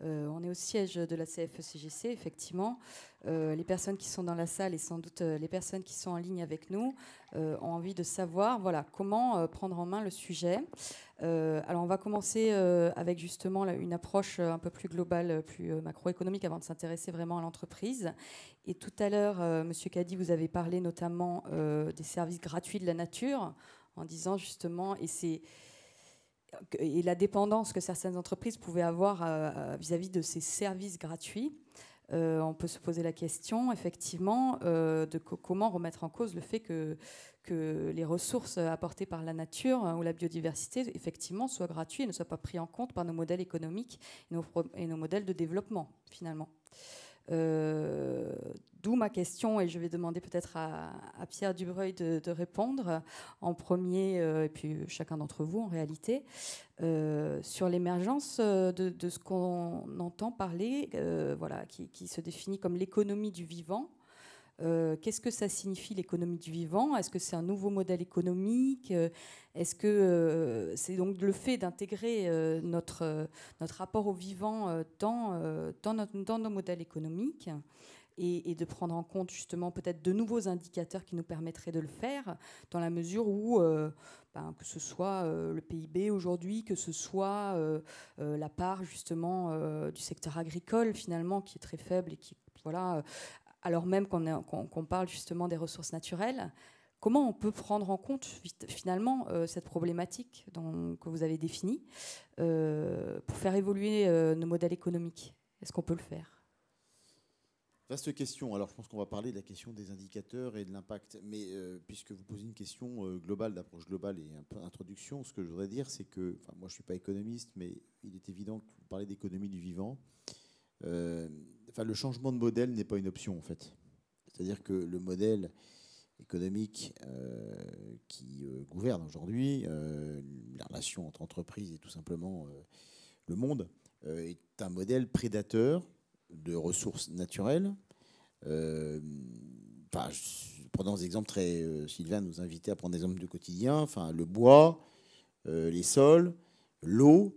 On est au siège de la CFE-CGC, effectivement. Les personnes qui sont dans la salle et sans doute les personnes qui sont en ligne avec nous ont envie de savoir comment prendre en main le sujet. Alors on va commencer avec justement une approche un peu plus globale, plus macroéconomique avant de s'intéresser vraiment à l'entreprise. Et tout à l'heure, Monsieur Caddy, vous avez parlé notamment des services gratuits de la nature en disant justement, et la dépendance que certaines entreprises pouvaient avoir vis-à-vis de ces services gratuits. On peut se poser la question, effectivement, de comment remettre en cause le fait que les ressources apportées par la nature ou la biodiversité, effectivement, soient gratuites et ne soient pas prises en compte par nos modèles économiques et nos modèles de développement, finalement. D'où ma question, et je vais demander peut-être à Pierre Dubreuil de répondre en premier, et puis chacun d'entre vous en réalité, sur l'émergence de ce qu'on entend parler, qui se définit comme l'économie du vivant. Qu'est-ce que ça signifie l'économie du vivant? Est-ce que c'est un nouveau modèle économique? Est-ce que c'est donc le fait d'intégrer notre rapport au vivant dans nos modèles économiques et de prendre en compte justement peut-être de nouveaux indicateurs qui nous permettraient de le faire, dans la mesure où que ce soit le PIB aujourd'hui, que ce soit la part justement du secteur agricole finalement qui est très faible et qui alors même qu'on parle justement des ressources naturelles, comment on peut prendre en compte finalement cette problématique que vous avez définie pour faire évoluer nos modèles économiques? Est-ce qu'on peut le faire? Vaste question. Alors je pense qu'on va parler de la question des indicateurs et de l'impact. Mais puisque vous posez une question globale, d'approche globale et un peu d'introduction, ce que je voudrais dire, c'est que, moi je ne suis pas économiste, mais il est évident que vous parlez d'économie du vivant. Le changement de modèle n'est pas une option en fait. C'est-à-dire que le modèle économique qui gouverne aujourd'hui, la relation entre entreprises et tout simplement le monde, est un modèle prédateur de ressources naturelles. Prenons des exemples très... Sylvain nous invitait à prendre des exemples du quotidien, le bois, les sols, l'eau.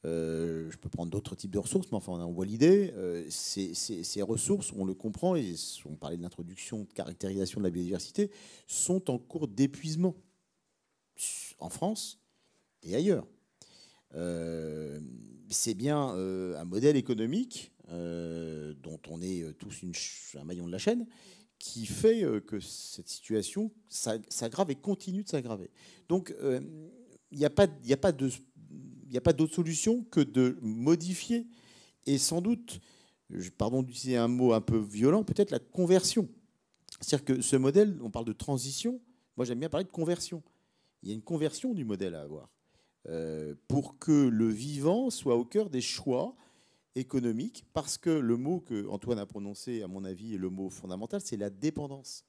Je peux prendre d'autres types de ressources, mais on voit l'idée. Ces ressources, on le comprend, et on parlait de l'introduction, de caractérisation de la biodiversité, sont en cours d'épuisement en France et ailleurs. C'est bien un modèle économique dont on est tous un maillon de la chaîne, qui fait que cette situation s'aggrave et continue de s'aggraver. Donc, il n'y a pas d'autre solution que de modifier et sans doute, pardon d'utiliser un mot un peu violent, peut-être la conversion. C'est-à-dire que ce modèle, on parle de transition, moi j'aime bien parler de conversion. Il y a une conversion du modèle à avoir pour que le vivant soit au cœur des choix économiques, parce que le mot que Antoine a prononcé, à mon avis, est le mot fondamental, c'est la dépendance.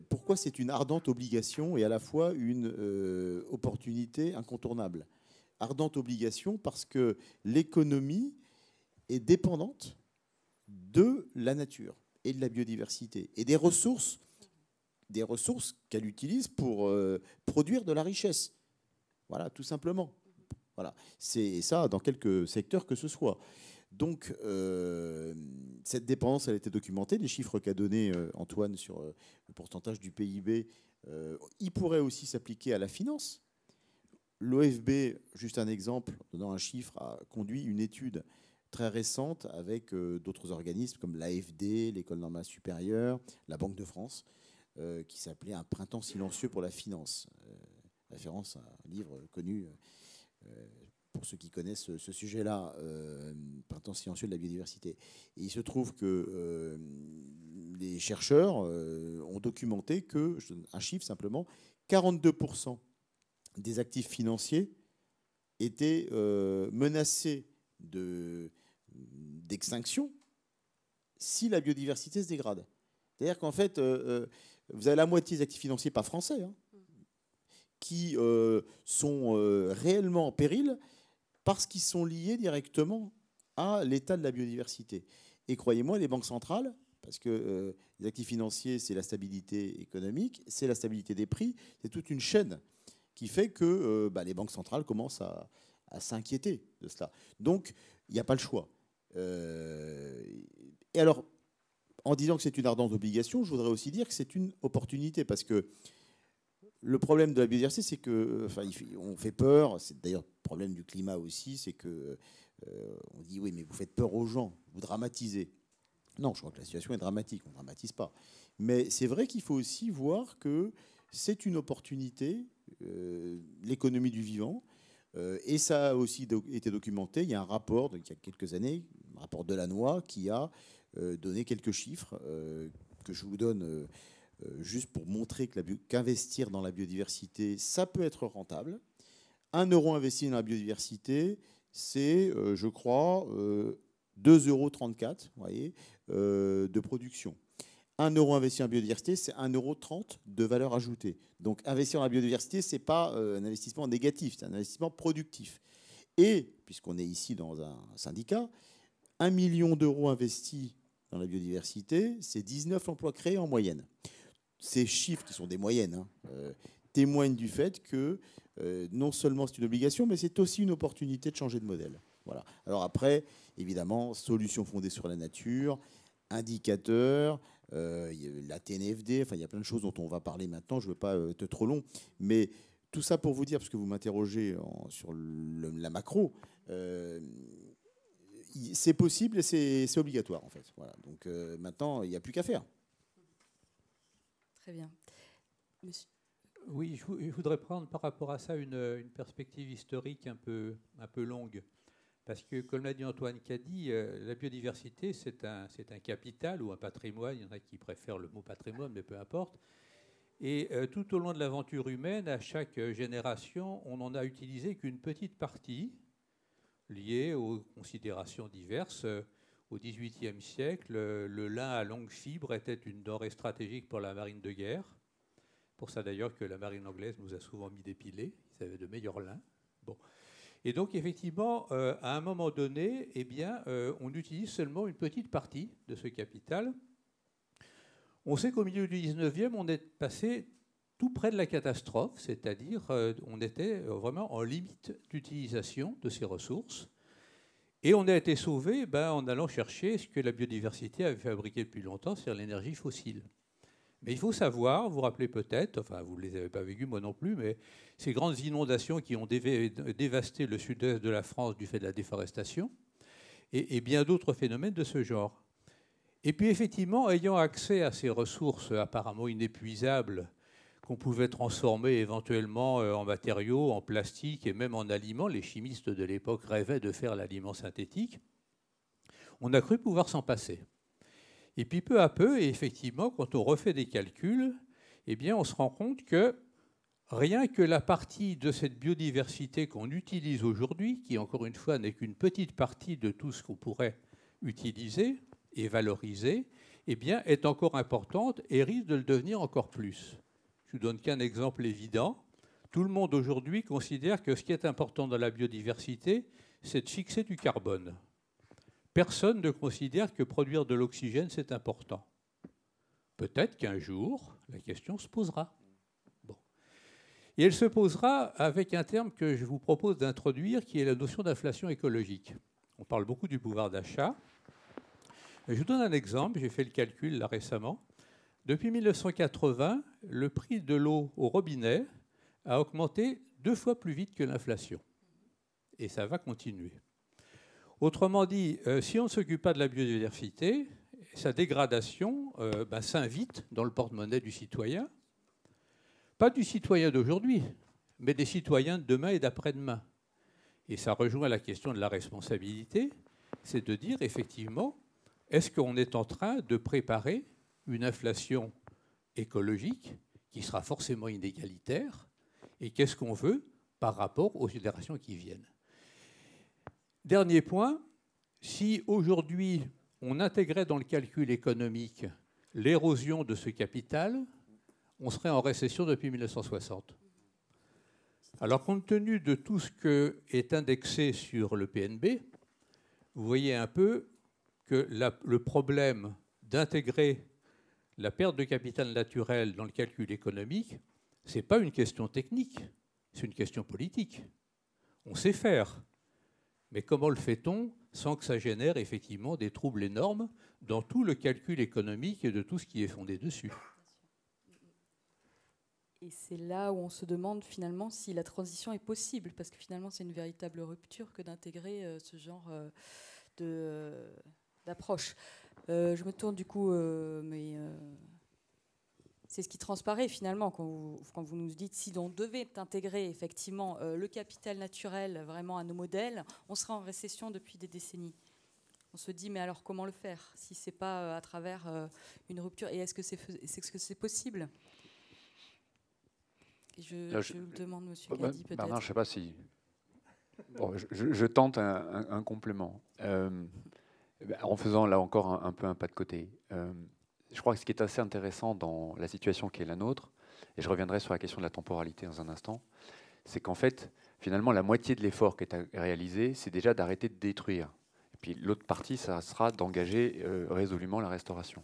pourquoi c'est une ardente obligation et à la fois une opportunité incontournable. Ardente obligation parce que l'économie est dépendante de la nature et de la biodiversité et des ressources qu'elle utilise pour produire de la richesse. Voilà, tout simplement. Voilà. C'est ça dans quelques secteurs que ce soit. Donc, cette dépendance, elle a été documentée. Les chiffres qu'a donné Antoine sur le pourcentage du PIB, il pourrait aussi s'appliquer à la finance. L'OFB, juste un exemple, donnant un chiffre, a conduit une étude très récente avec d'autres organismes comme l'AFD, l'École normale supérieure, la Banque de France, qui s'appelait « Un printemps silencieux pour la finance », référence à un livre connu pour ceux qui connaissent ce sujet-là, Printemps silencieux de la biodiversité. Et il se trouve que les chercheurs ont documenté que, je donne un chiffre simplement, 42% des actifs financiers étaient menacés d'extinction si la biodiversité se dégrade. C'est-à-dire qu'en fait, vous avez la moitié des actifs financiers, pas français, hein, qui sont réellement en péril parce qu'ils sont liés directement à l'état de la biodiversité. Et croyez-moi, les banques centrales, parce que les actifs financiers, c'est la stabilité économique, c'est la stabilité des prix, c'est toute une chaîne qui fait que les banques centrales commencent à s'inquiéter de cela. Donc, il n'y a pas le choix. Et alors, en disant que c'est une ardente obligation, je voudrais aussi dire que c'est une opportunité, parce que le problème de la biodiversité, c'est que, on fait peur. C'est d'ailleurs le problème du climat aussi, c'est que on dit oui, mais vous faites peur aux gens, vous dramatisez. Non, je crois que la situation est dramatique. On ne dramatise pas. Mais c'est vrai qu'il faut aussi voir que c'est une opportunité, l'économie du vivant, et ça a aussi été documenté. Il y a un rapport il y a quelques années, un rapport Delannoy, qui a donné quelques chiffres que je vous donne. Juste pour montrer qu'investir dans la biodiversité, ça peut être rentable. 1 euro investi dans la biodiversité, c'est, je crois, 2,34 €, vous voyez, de production. 1 euro investi en biodiversité, c'est 1,30 € de valeur ajoutée. Donc, investir dans la biodiversité, ce n'est pas un investissement négatif, c'est un investissement productif. Et, puisqu'on est ici dans un syndicat, 1 million d'euros investis dans la biodiversité, c'est 19 emplois créés en moyenne. Ces chiffres, qui sont des moyennes, témoignent du fait que non seulement c'est une obligation, mais c'est aussi une opportunité de changer de modèle. Voilà. Alors après, évidemment, solutions fondées sur la nature, indicateurs, la TNFD, il y a plein de choses dont on va parler maintenant, je ne veux pas être trop long, mais tout ça pour vous dire, parce que vous m'interrogez sur la macro, c'est possible et c'est obligatoire en fait. Voilà. Donc maintenant, il n'y a plus qu'à faire. Très bien. Monsieur. Oui, je voudrais prendre par rapport à ça une perspective historique un peu longue. Parce que, comme l'a dit Antoine Cady, la biodiversité, c'est un capital ou un patrimoine. Il y en a qui préfèrent le mot patrimoine, mais peu importe. Et tout au long de l'aventure humaine, à chaque génération, on n'en a utilisé qu'une petite partie liée aux considérations diverses. Au XVIIIe siècle, le lin à longue fibre était une denrée stratégique pour la marine de guerre. Pour ça d'ailleurs que la marine anglaise nous a souvent mis des pilets. Ils avaient de meilleurs lins. Bon. Et donc effectivement, à un moment donné, on utilise seulement une petite partie de ce capital. On sait qu'au milieu du XIXe, on est passé tout près de la catastrophe, c'est-à-dire on était vraiment en limite d'utilisation de ces ressources. Et on a été sauvé en allant chercher ce que la biodiversité avait fabriqué depuis longtemps, c'est-à-dire l'énergie fossile. Mais il faut savoir, vous vous rappelez peut-être, vous ne les avez pas vécues, moi non plus, mais ces grandes inondations qui ont dévasté le sud-est de la France du fait de la déforestation et bien d'autres phénomènes de ce genre. Et puis effectivement, ayant accès à ces ressources apparemment inépuisables qu'on pouvait transformer éventuellement en matériaux, en plastique et même en aliments, les chimistes de l'époque rêvaient de faire l'aliment synthétique, on a cru pouvoir s'en passer. Et puis peu à peu, et effectivement, quand on refait des calculs, on se rend compte que rien que la partie de cette biodiversité qu'on utilise aujourd'hui, qui encore une fois n'est qu'une petite partie de tout ce qu'on pourrait utiliser et valoriser, eh bien, est encore importante et risque de le devenir encore plus. Je ne vous donne qu'un exemple évident. Tout le monde aujourd'hui considère que ce qui est important dans la biodiversité, c'est de fixer du carbone. Personne ne considère que produire de l'oxygène, c'est important. Peut-être qu'un jour, la question se posera. Bon. Et elle se posera avec un terme que je vous propose d'introduire, qui est la notion d'inflation écologique. On parle beaucoup du pouvoir d'achat. Je vous donne un exemple, j'ai fait le calcul là récemment. Depuis 1980, le prix de l'eau au robinet a augmenté 2 fois plus vite que l'inflation. Et ça va continuer. Autrement dit, si on ne s'occupe pas de la biodiversité, sa dégradation s'invite dans le porte-monnaie du citoyen. Pas du citoyen d'aujourd'hui, mais des citoyens de demain et d'après-demain. Et ça rejoint la question de la responsabilité, c'est de dire effectivement, est-ce qu'on est en train de préparer une inflation écologique qui sera forcément inégalitaire, et qu'est-ce qu'on veut par rapport aux générations qui viennent. Dernier point, si aujourd'hui on intégrait dans le calcul économique l'érosion de ce capital, on serait en récession depuis 1960. Alors, compte tenu de tout ce qui est indexé sur le PNB, vous voyez un peu que le problème d'intégrer la perte de capital naturel dans le calcul économique, ce n'est pas une question technique, c'est une question politique. On sait faire, mais comment le fait-on sans que ça génère effectivement des troubles énormes dans tout le calcul économique et de tout ce qui est fondé dessus? Et c'est là où on se demande finalement si la transition est possible, parce que finalement c'est une véritable rupture que d'intégrer ce genre d'approche. Je me tourne du coup, c'est ce qui transparaît finalement quand vous nous dites si on devait intégrer effectivement le capital naturel vraiment à nos modèles, on serait en récession depuis des décennies. On se dit mais alors comment le faire si c'est pas à travers une rupture, et est-ce que c'est possible? Je vous demande, monsieur Gady, peut-être. Bernard, je ne sais pas si... Bon, je tente un complément. En faisant là encore un peu un pas de côté. Je crois que ce qui est assez intéressant dans la situation qui est la nôtre, et je reviendrai sur la question de la temporalité dans un instant, c'est qu'en fait, finalement, la moitié de l'effort qui est réalisé, c'est déjà d'arrêter de détruire. Et puis l'autre partie, ça sera d'engager résolument la restauration.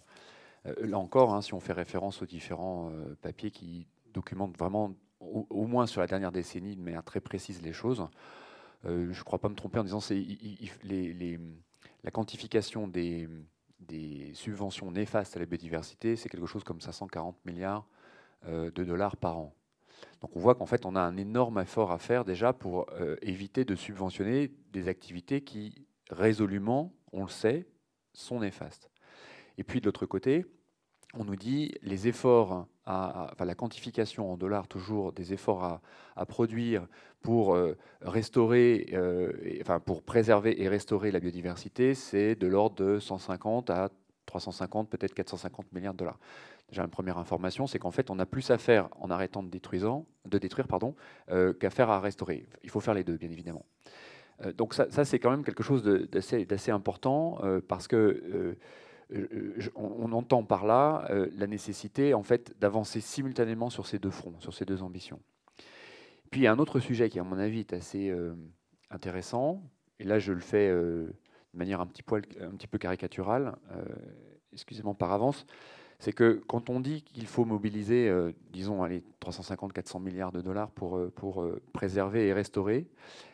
Là encore, si on fait référence aux différents papiers qui documentent vraiment, au moins sur la dernière décennie, de manière très précise les choses, je ne crois pas me tromper en disant que la quantification des subventions néfastes à la biodiversité, c'est quelque chose comme 540 milliards de dollars par an. Donc on voit qu'en fait, on a un énorme effort à faire déjà pour éviter de subventionner des activités qui, résolument, on le sait, sont néfastes. Et puis de l'autre côté, on nous dit les efforts, la quantification en dollars toujours des efforts à produire pour restaurer, pour préserver et restaurer la biodiversité, c'est de l'ordre de 150 à 350, peut-être 450 milliards de dollars. Déjà, une première information, c'est qu'en fait, on a plus à faire en arrêtant de détruire, qu'à faire à restaurer. Il faut faire les deux, bien évidemment. Donc ça c'est quand même quelque chose d'assez important parce que on entend par là la nécessité en fait d'avancer simultanément sur ces deux fronts, sur ces deux ambitions. Puis il y a un autre sujet qui à mon avis est assez intéressant, et là je le fais de manière un petit peu caricaturale, excusez-moi par avance, c'est que quand on dit qu'il faut mobiliser, disons, 350-400 milliards de dollars pour préserver et restaurer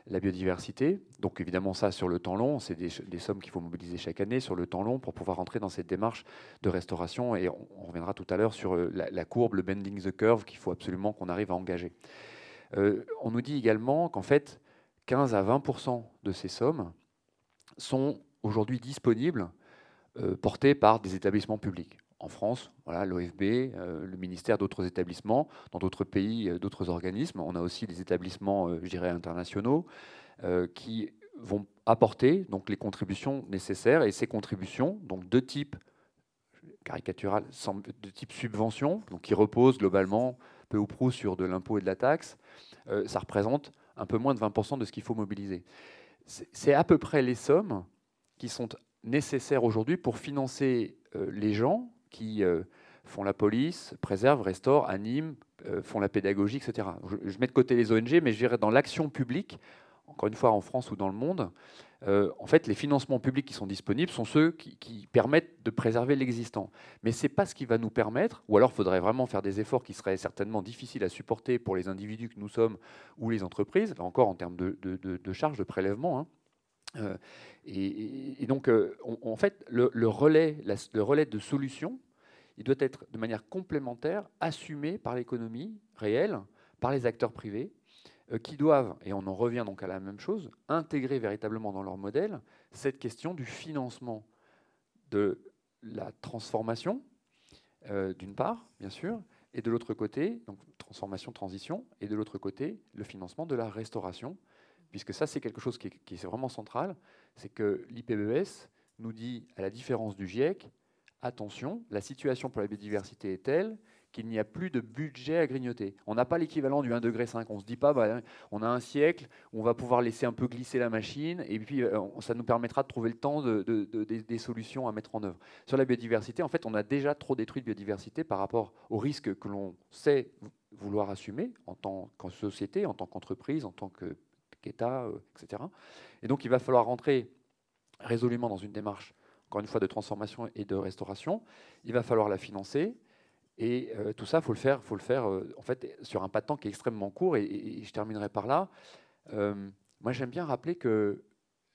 la biodiversité, donc évidemment ça sur le temps long, c'est des sommes qu'il faut mobiliser chaque année sur le temps long pour pouvoir rentrer dans cette démarche de restauration, et on reviendra tout à l'heure sur la courbe, le bending the curve qu'il faut absolument qu'on arrive à engager. On nous dit également qu'en fait, 15 à 20% de ces sommes sont aujourd'hui disponibles, portées par des établissements publics. En France, voilà, l'OFB, le ministère, d'autres établissements, dans d'autres pays, d'autres organismes. On a aussi des établissements, je dirais, internationaux qui vont apporter donc, les contributions nécessaires. Et ces contributions, donc de type caricatural, de type subvention, donc qui reposent globalement peu ou prou sur de l'impôt et de la taxe, ça représente un peu moins de 20% de ce qu'il faut mobiliser. C'est à peu près les sommes qui sont nécessaires aujourd'hui pour financer les gens qui font la police, préservent, restaurent, animent, font la pédagogie, etc. Je mets de côté les ONG, mais je dirais dans l'action publique, encore une fois en France ou dans le monde, en fait, les financements publics qui sont disponibles sont ceux qui permettent de préserver l'existant. Mais ce n'est pas ce qui va nous permettre, ou alors il faudrait vraiment faire des efforts qui seraient certainement difficiles à supporter pour les individus que nous sommes ou les entreprises, là encore en termes de charges, de prélèvements. Hein. Et donc, en fait, le relais de solutions, il doit être de manière complémentaire assumé par l'économie réelle, par les acteurs privés, qui doivent, et on en revient donc à la même chose, intégrer véritablement dans leur modèle cette question du financement de la transformation, d'une part, bien sûr, et de l'autre côté, donc transformation, transition, et de l'autre côté, le financement de la restauration, puisque ça, c'est quelque chose qui est vraiment central, c'est que l'IPBES nous dit, à la différence du GIEC, attention, la situation pour la biodiversité est telle qu'il n'y a plus de budget à grignoter. On n'a pas l'équivalent du 1,5 degré. On ne se dit pas, on a un siècle, on va pouvoir laisser un peu glisser la machine, et puis ça nous permettra de trouver le temps des solutions à mettre en œuvre. Sur la biodiversité, en fait, on a déjà trop détruit de biodiversité par rapport aux risques que l'on sait vouloir assumer en tant que société, en tant qu'entreprise, en tant qu'État, etc. Et donc, il va falloir rentrer résolument dans une démarche, encore une fois, de transformation et de restauration. Il va falloir la financer. Et tout ça, il faut le faire en fait, sur un pas de temps qui est extrêmement court. Et je terminerai par là. Moi, j'aime bien rappeler que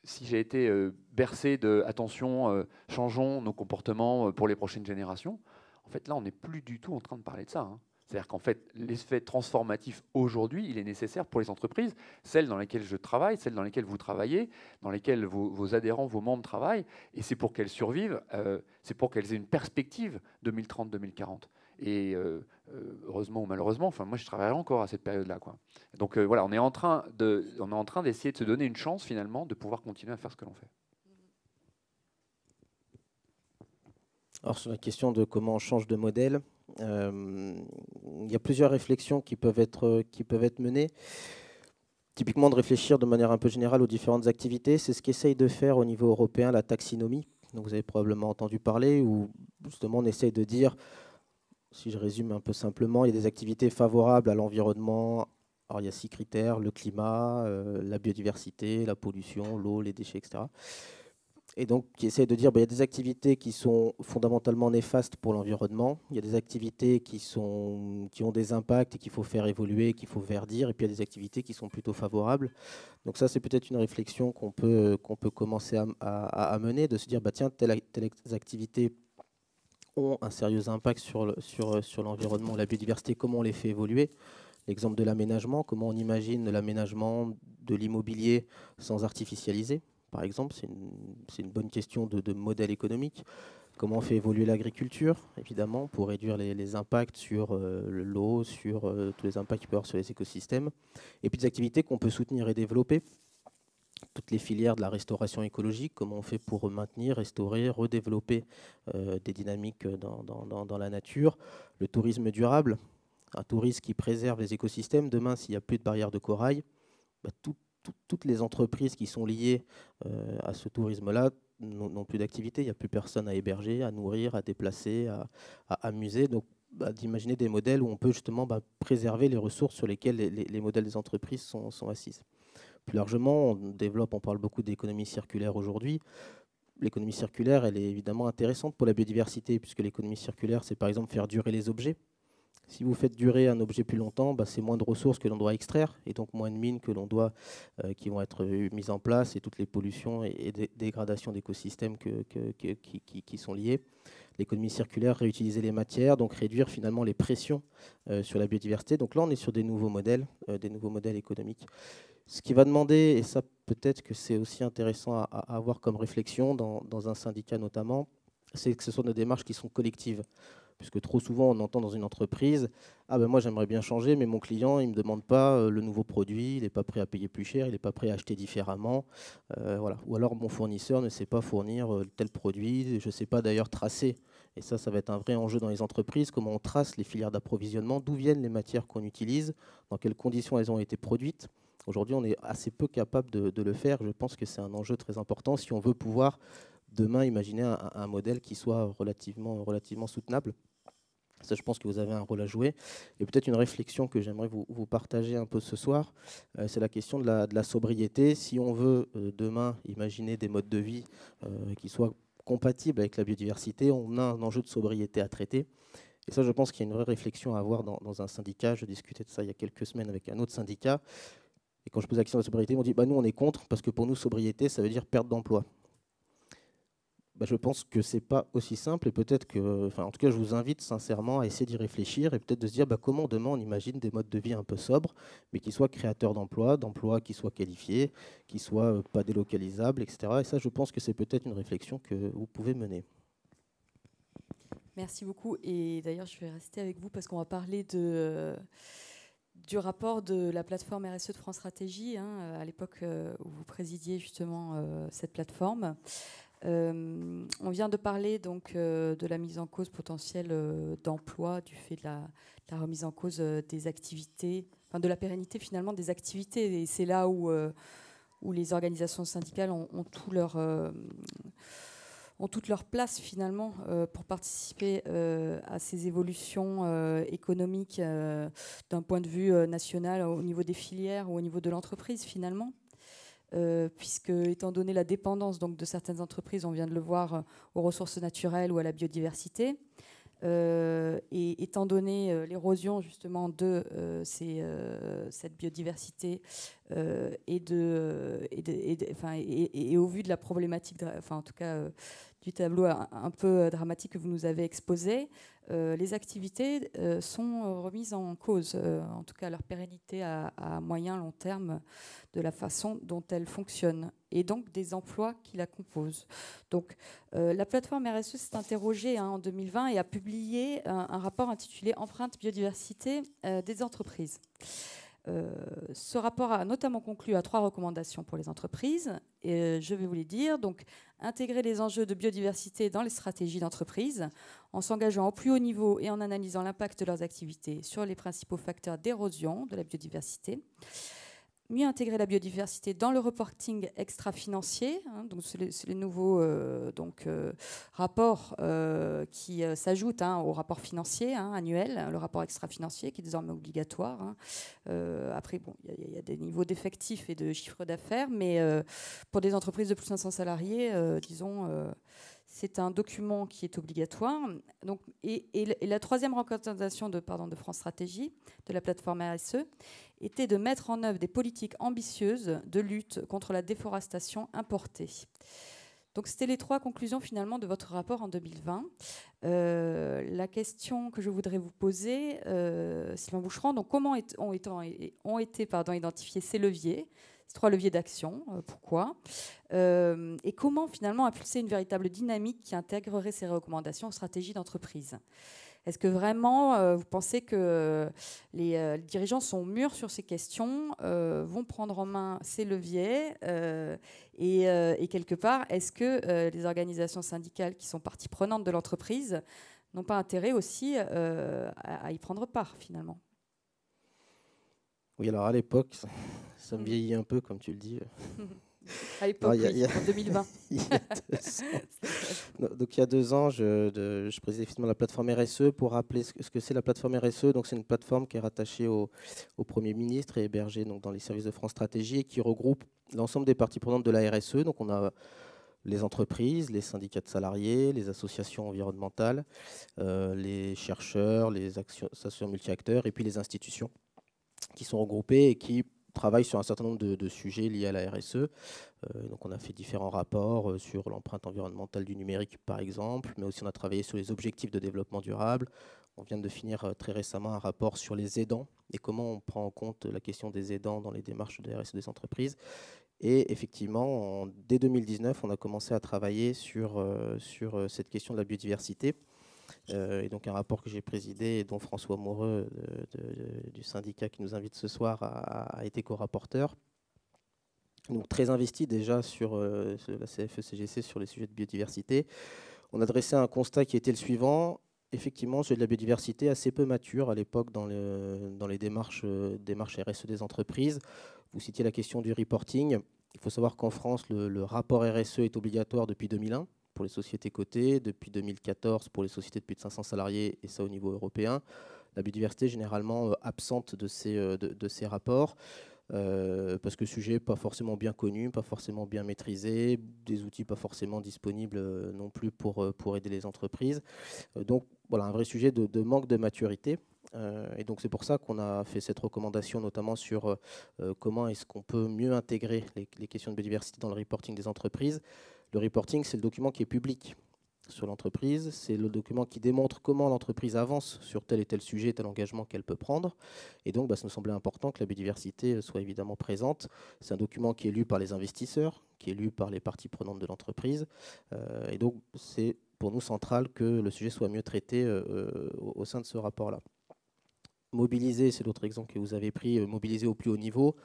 si j'ai été bercé de « attention, changeons nos comportements pour les prochaines générations », en fait, là, on n'est plus du tout en train de parler de ça. Hein. C'est-à-dire qu'en fait, l'effet transformatif aujourd'hui, il est nécessaire pour les entreprises, celles dans lesquelles je travaille, celles dans lesquelles vous travaillez, dans lesquelles vos adhérents, vos membres travaillent. Et c'est pour qu'elles survivent, c'est pour qu'elles aient une perspective 2030-2040. Et heureusement ou malheureusement, enfin moi je travaillerai encore à cette période-là, quoi. Donc voilà, on est en train d'essayer de se donner une chance finalement de pouvoir continuer à faire ce que l'on fait. Alors sur la question de comment on change de modèle, il y a plusieurs réflexions qui peuvent être menées. Typiquement de réfléchir de manière un peu générale aux différentes activités, c'est ce qu'essaye de faire au niveau européen la taxinomie. Donc vous avez probablement entendu parler, où justement on essaye de dire, si je résume un peu simplement, il y a des activités favorables à l'environnement. Alors il y a 6 critères, le climat, la biodiversité, la pollution, l'eau, les déchets, etc. Et donc qui essaie de dire il y a des activités qui sont fondamentalement néfastes pour l'environnement, il y a des activités qui ont des impacts et qu'il faut faire évoluer, qu'il faut verdir, et puis il y a des activités qui sont plutôt favorables. Donc ça, c'est peut-être une réflexion qu'on peut commencer à mener, de se dire tiens, telles activités ont un sérieux impact sur l'environnement, la biodiversité, comment on les fait évoluer. L'exemple de l'aménagement, comment on imagine l'aménagement de l'immobilier sans artificialiser, par exemple, c'est une bonne question de modèle économique. Comment on fait évoluer l'agriculture, évidemment, pour réduire les impacts sur l'eau, sur tous les impacts qu'il peut y avoir sur les écosystèmes. Et puis des activités qu'on peut soutenir et développer. Toutes les filières de la restauration écologique, comment on fait pour maintenir, restaurer, redévelopper des dynamiques dans la nature. Le tourisme durable, un tourisme qui préserve les écosystèmes. Demain, s'il n'y a plus de barrières de corail, toutes les entreprises qui sont liées à ce tourisme-là n'ont plus d'activité. Il n'y a plus personne à héberger, à nourrir, à déplacer, à amuser. Donc, d'imaginer des modèles où on peut justement préserver les ressources sur lesquelles les modèles des entreprises sont assises. Plus largement, on parle beaucoup d'économie circulaire aujourd'hui. L'économie circulaire, elle est évidemment intéressante pour la biodiversité, puisque l'économie circulaire, c'est par exemple faire durer les objets. Si vous faites durer un objet plus longtemps, c'est moins de ressources que l'on doit extraire, et donc moins de mines que l'on doit, qui vont être mises en place, et toutes les pollutions et dégradations d'écosystèmes qui sont liées. L'économie circulaire, réutiliser les matières, donc réduire finalement les pressions sur la biodiversité. Donc là, on est sur des nouveaux modèles économiques. Ce qui va demander, et ça peut-être que c'est aussi intéressant à avoir comme réflexion dans un syndicat notamment, c'est que ce sont des démarches qui sont collectives. Puisque trop souvent, on entend dans une entreprise « Ah ben moi, j'aimerais bien changer, mais mon client, il ne me demande pas le nouveau produit, il n'est pas prêt à payer plus cher, il n'est pas prêt à acheter différemment. Voilà. Ou alors, mon fournisseur ne sait pas fournir tel produit, je ne sais pas d'ailleurs tracer. » Et ça va être un vrai enjeu dans les entreprises, comment on trace les filières d'approvisionnement, d'où viennent les matières qu'on utilise, dans quelles conditions elles ont été produites. Aujourd'hui, on est assez peu capable de le faire. Je pense que c'est un enjeu très important si on veut pouvoir demain imaginer un modèle qui soit relativement soutenable. Ça, je pense que vous avez un rôle à jouer. Et peut-être une réflexion que j'aimerais vous partager un peu ce soir, c'est la question de la sobriété. Si on veut demain imaginer des modes de vie qui soient compatibles avec la biodiversité, on a un enjeu de sobriété à traiter. Et ça, je pense qu'il y a une vraie réflexion à avoir dans un syndicat. Je discutais de ça il y a quelques semaines avec un autre syndicat. Et quand je pose la question de la sobriété, ils m'ont dit nous, on est contre, parce que pour nous, sobriété, ça veut dire perte d'emploi. Je pense que ce n'est pas aussi simple, et peut-être que, en tout cas, je vous invite sincèrement à essayer d'y réfléchir et peut-être de se dire comment demain on imagine des modes de vie un peu sobres, mais qui soient créateurs d'emplois qui soient qualifiés, qui soient pas délocalisables, etc. Et ça, je pense que c'est peut-être une réflexion que vous pouvez mener. Merci beaucoup. Et d'ailleurs, je vais rester avec vous parce qu'on va parler du rapport de la plateforme RSE de France Stratégie, à l'époque où vous présidiez justement cette plateforme. On vient de parler donc de la mise en cause potentielle d'emploi du fait de la remise en cause des activités, de la pérennité finalement des activités. Et c'est là où les organisations syndicales ont toute leur place finalement pour participer à ces évolutions économiques d'un point de vue national au niveau des filières ou au niveau de l'entreprise finalement. Puisque, étant donné la dépendance donc, de certaines entreprises, on vient de le voir, aux ressources naturelles ou à la biodiversité, et étant donné l'érosion justement de cette biodiversité et au vu de la problématique, en tout cas du tableau un peu dramatique que vous nous avez exposé, les activités sont remises en cause, en tout cas leur pérennité à moyen, long terme, de la façon dont elles fonctionnent, et donc des emplois qui la composent. Donc la plateforme RSE s'est interrogée en 2020 et a publié un rapport intitulé « Empreinte biodiversité des entreprises ». Ce rapport a notamment conclu à 3 recommandations pour les entreprises, et je vais vous les dire. Donc, intégrer les enjeux de biodiversité dans les stratégies d'entreprise, en s'engageant au plus haut niveau et en analysant l'impact de leurs activités sur les principaux facteurs d'érosion de la biodiversité. Mieux intégrer la biodiversité dans le reporting extra-financier, donc c'est les nouveaux rapports qui s'ajoutent au rapport financier annuel, le rapport extra-financier qui est désormais obligatoire. Après, il y a des niveaux d'effectifs et de chiffre d'affaires, mais pour des entreprises de plus de 500 salariés, c'est un document qui est obligatoire. Donc, et la 3e recommandation de France Stratégie, de la plateforme RSE, était de mettre en œuvre des politiques ambitieuses de lutte contre la déforestation importée. Donc, c'était les 3 conclusions finalement de votre rapport en 2020. La question que je voudrais vous poser, Sylvain Boucheron, donc comment ont été identifiés ces leviers, ces 3 leviers d'action, pourquoi, et comment finalement impulser une véritable dynamique qui intégrerait ces recommandations aux stratégies d'entreprise. Est-ce que vraiment vous pensez que les dirigeants sont mûrs sur ces questions, vont prendre en main ces leviers et quelque part, est-ce que les organisations syndicales qui sont partie prenante de l'entreprise n'ont pas intérêt aussi à y prendre part finalement? Oui, alors à l'époque, ça me vieillit un peu, comme tu le dis. À l'époque, en 2020. Donc il y a 2 ans, je présidais effectivement la plateforme RSE. Pour rappeler ce que c'est la plateforme RSE, donc c'est une plateforme qui est rattachée au Premier ministre et hébergée donc, dans les services de France Stratégie et qui regroupe l'ensemble des parties prenantes de la RSE. Donc on a les entreprises, les syndicats de salariés, les associations environnementales, les chercheurs, les associations multi-acteurs et puis les institutions qui sont regroupées et qui travaillent sur un certain nombre de sujets liés à la RSE. Donc on a fait différents rapports sur l'empreinte environnementale du numérique, par exemple, mais aussi on a travaillé sur les objectifs de développement durable. On vient de finir très récemment un rapport sur les aidants et comment on prend en compte la question des aidants dans les démarches de RSE des entreprises. Et effectivement, dès 2019, on a commencé à travailler sur cette question de la biodiversité. Et donc un rapport que j'ai présidé et dont François Moureux du syndicat qui nous invite ce soir a été co-rapporteur. Donc très investi déjà sur la CFE-CGC sur les sujets de biodiversité. On a dressé un constat qui était le suivant. Effectivement, le sujet de la biodiversité assez peu mature à l'époque dans les démarches RSE des entreprises. Vous citiez la question du reporting. Il faut savoir qu'en France, le rapport RSE est obligatoire depuis 2001 pour les sociétés cotées, depuis 2014 pour les sociétés de plus de 500 salariés, et ça au niveau européen. La biodiversité est généralement absente de ces rapports. Parce que le sujet n'est pas forcément bien connu, pas forcément bien maîtrisé, des outils pas forcément disponibles non plus pour aider les entreprises. Donc voilà, un vrai sujet de manque de maturité. Et donc c'est pour ça qu'on a fait cette recommandation, notamment sur comment est-ce qu'on peut mieux intégrer les questions de biodiversité dans le reporting des entreprises. Le reporting, c'est le document qui est public sur l'entreprise. C'est le document qui démontre comment l'entreprise avance sur tel et tel sujet, tel engagement qu'elle peut prendre. Et donc, ça nous semblait important que la biodiversité soit évidemment présente. C'est un document qui est lu par les investisseurs, qui est lu par les parties prenantes de l'entreprise. Et donc, c'est pour nous central que le sujet soit mieux traité au sein de ce rapport-là. Mobiliser, c'est l'autre exemple que vous avez pris, mobiliser au plus haut niveau.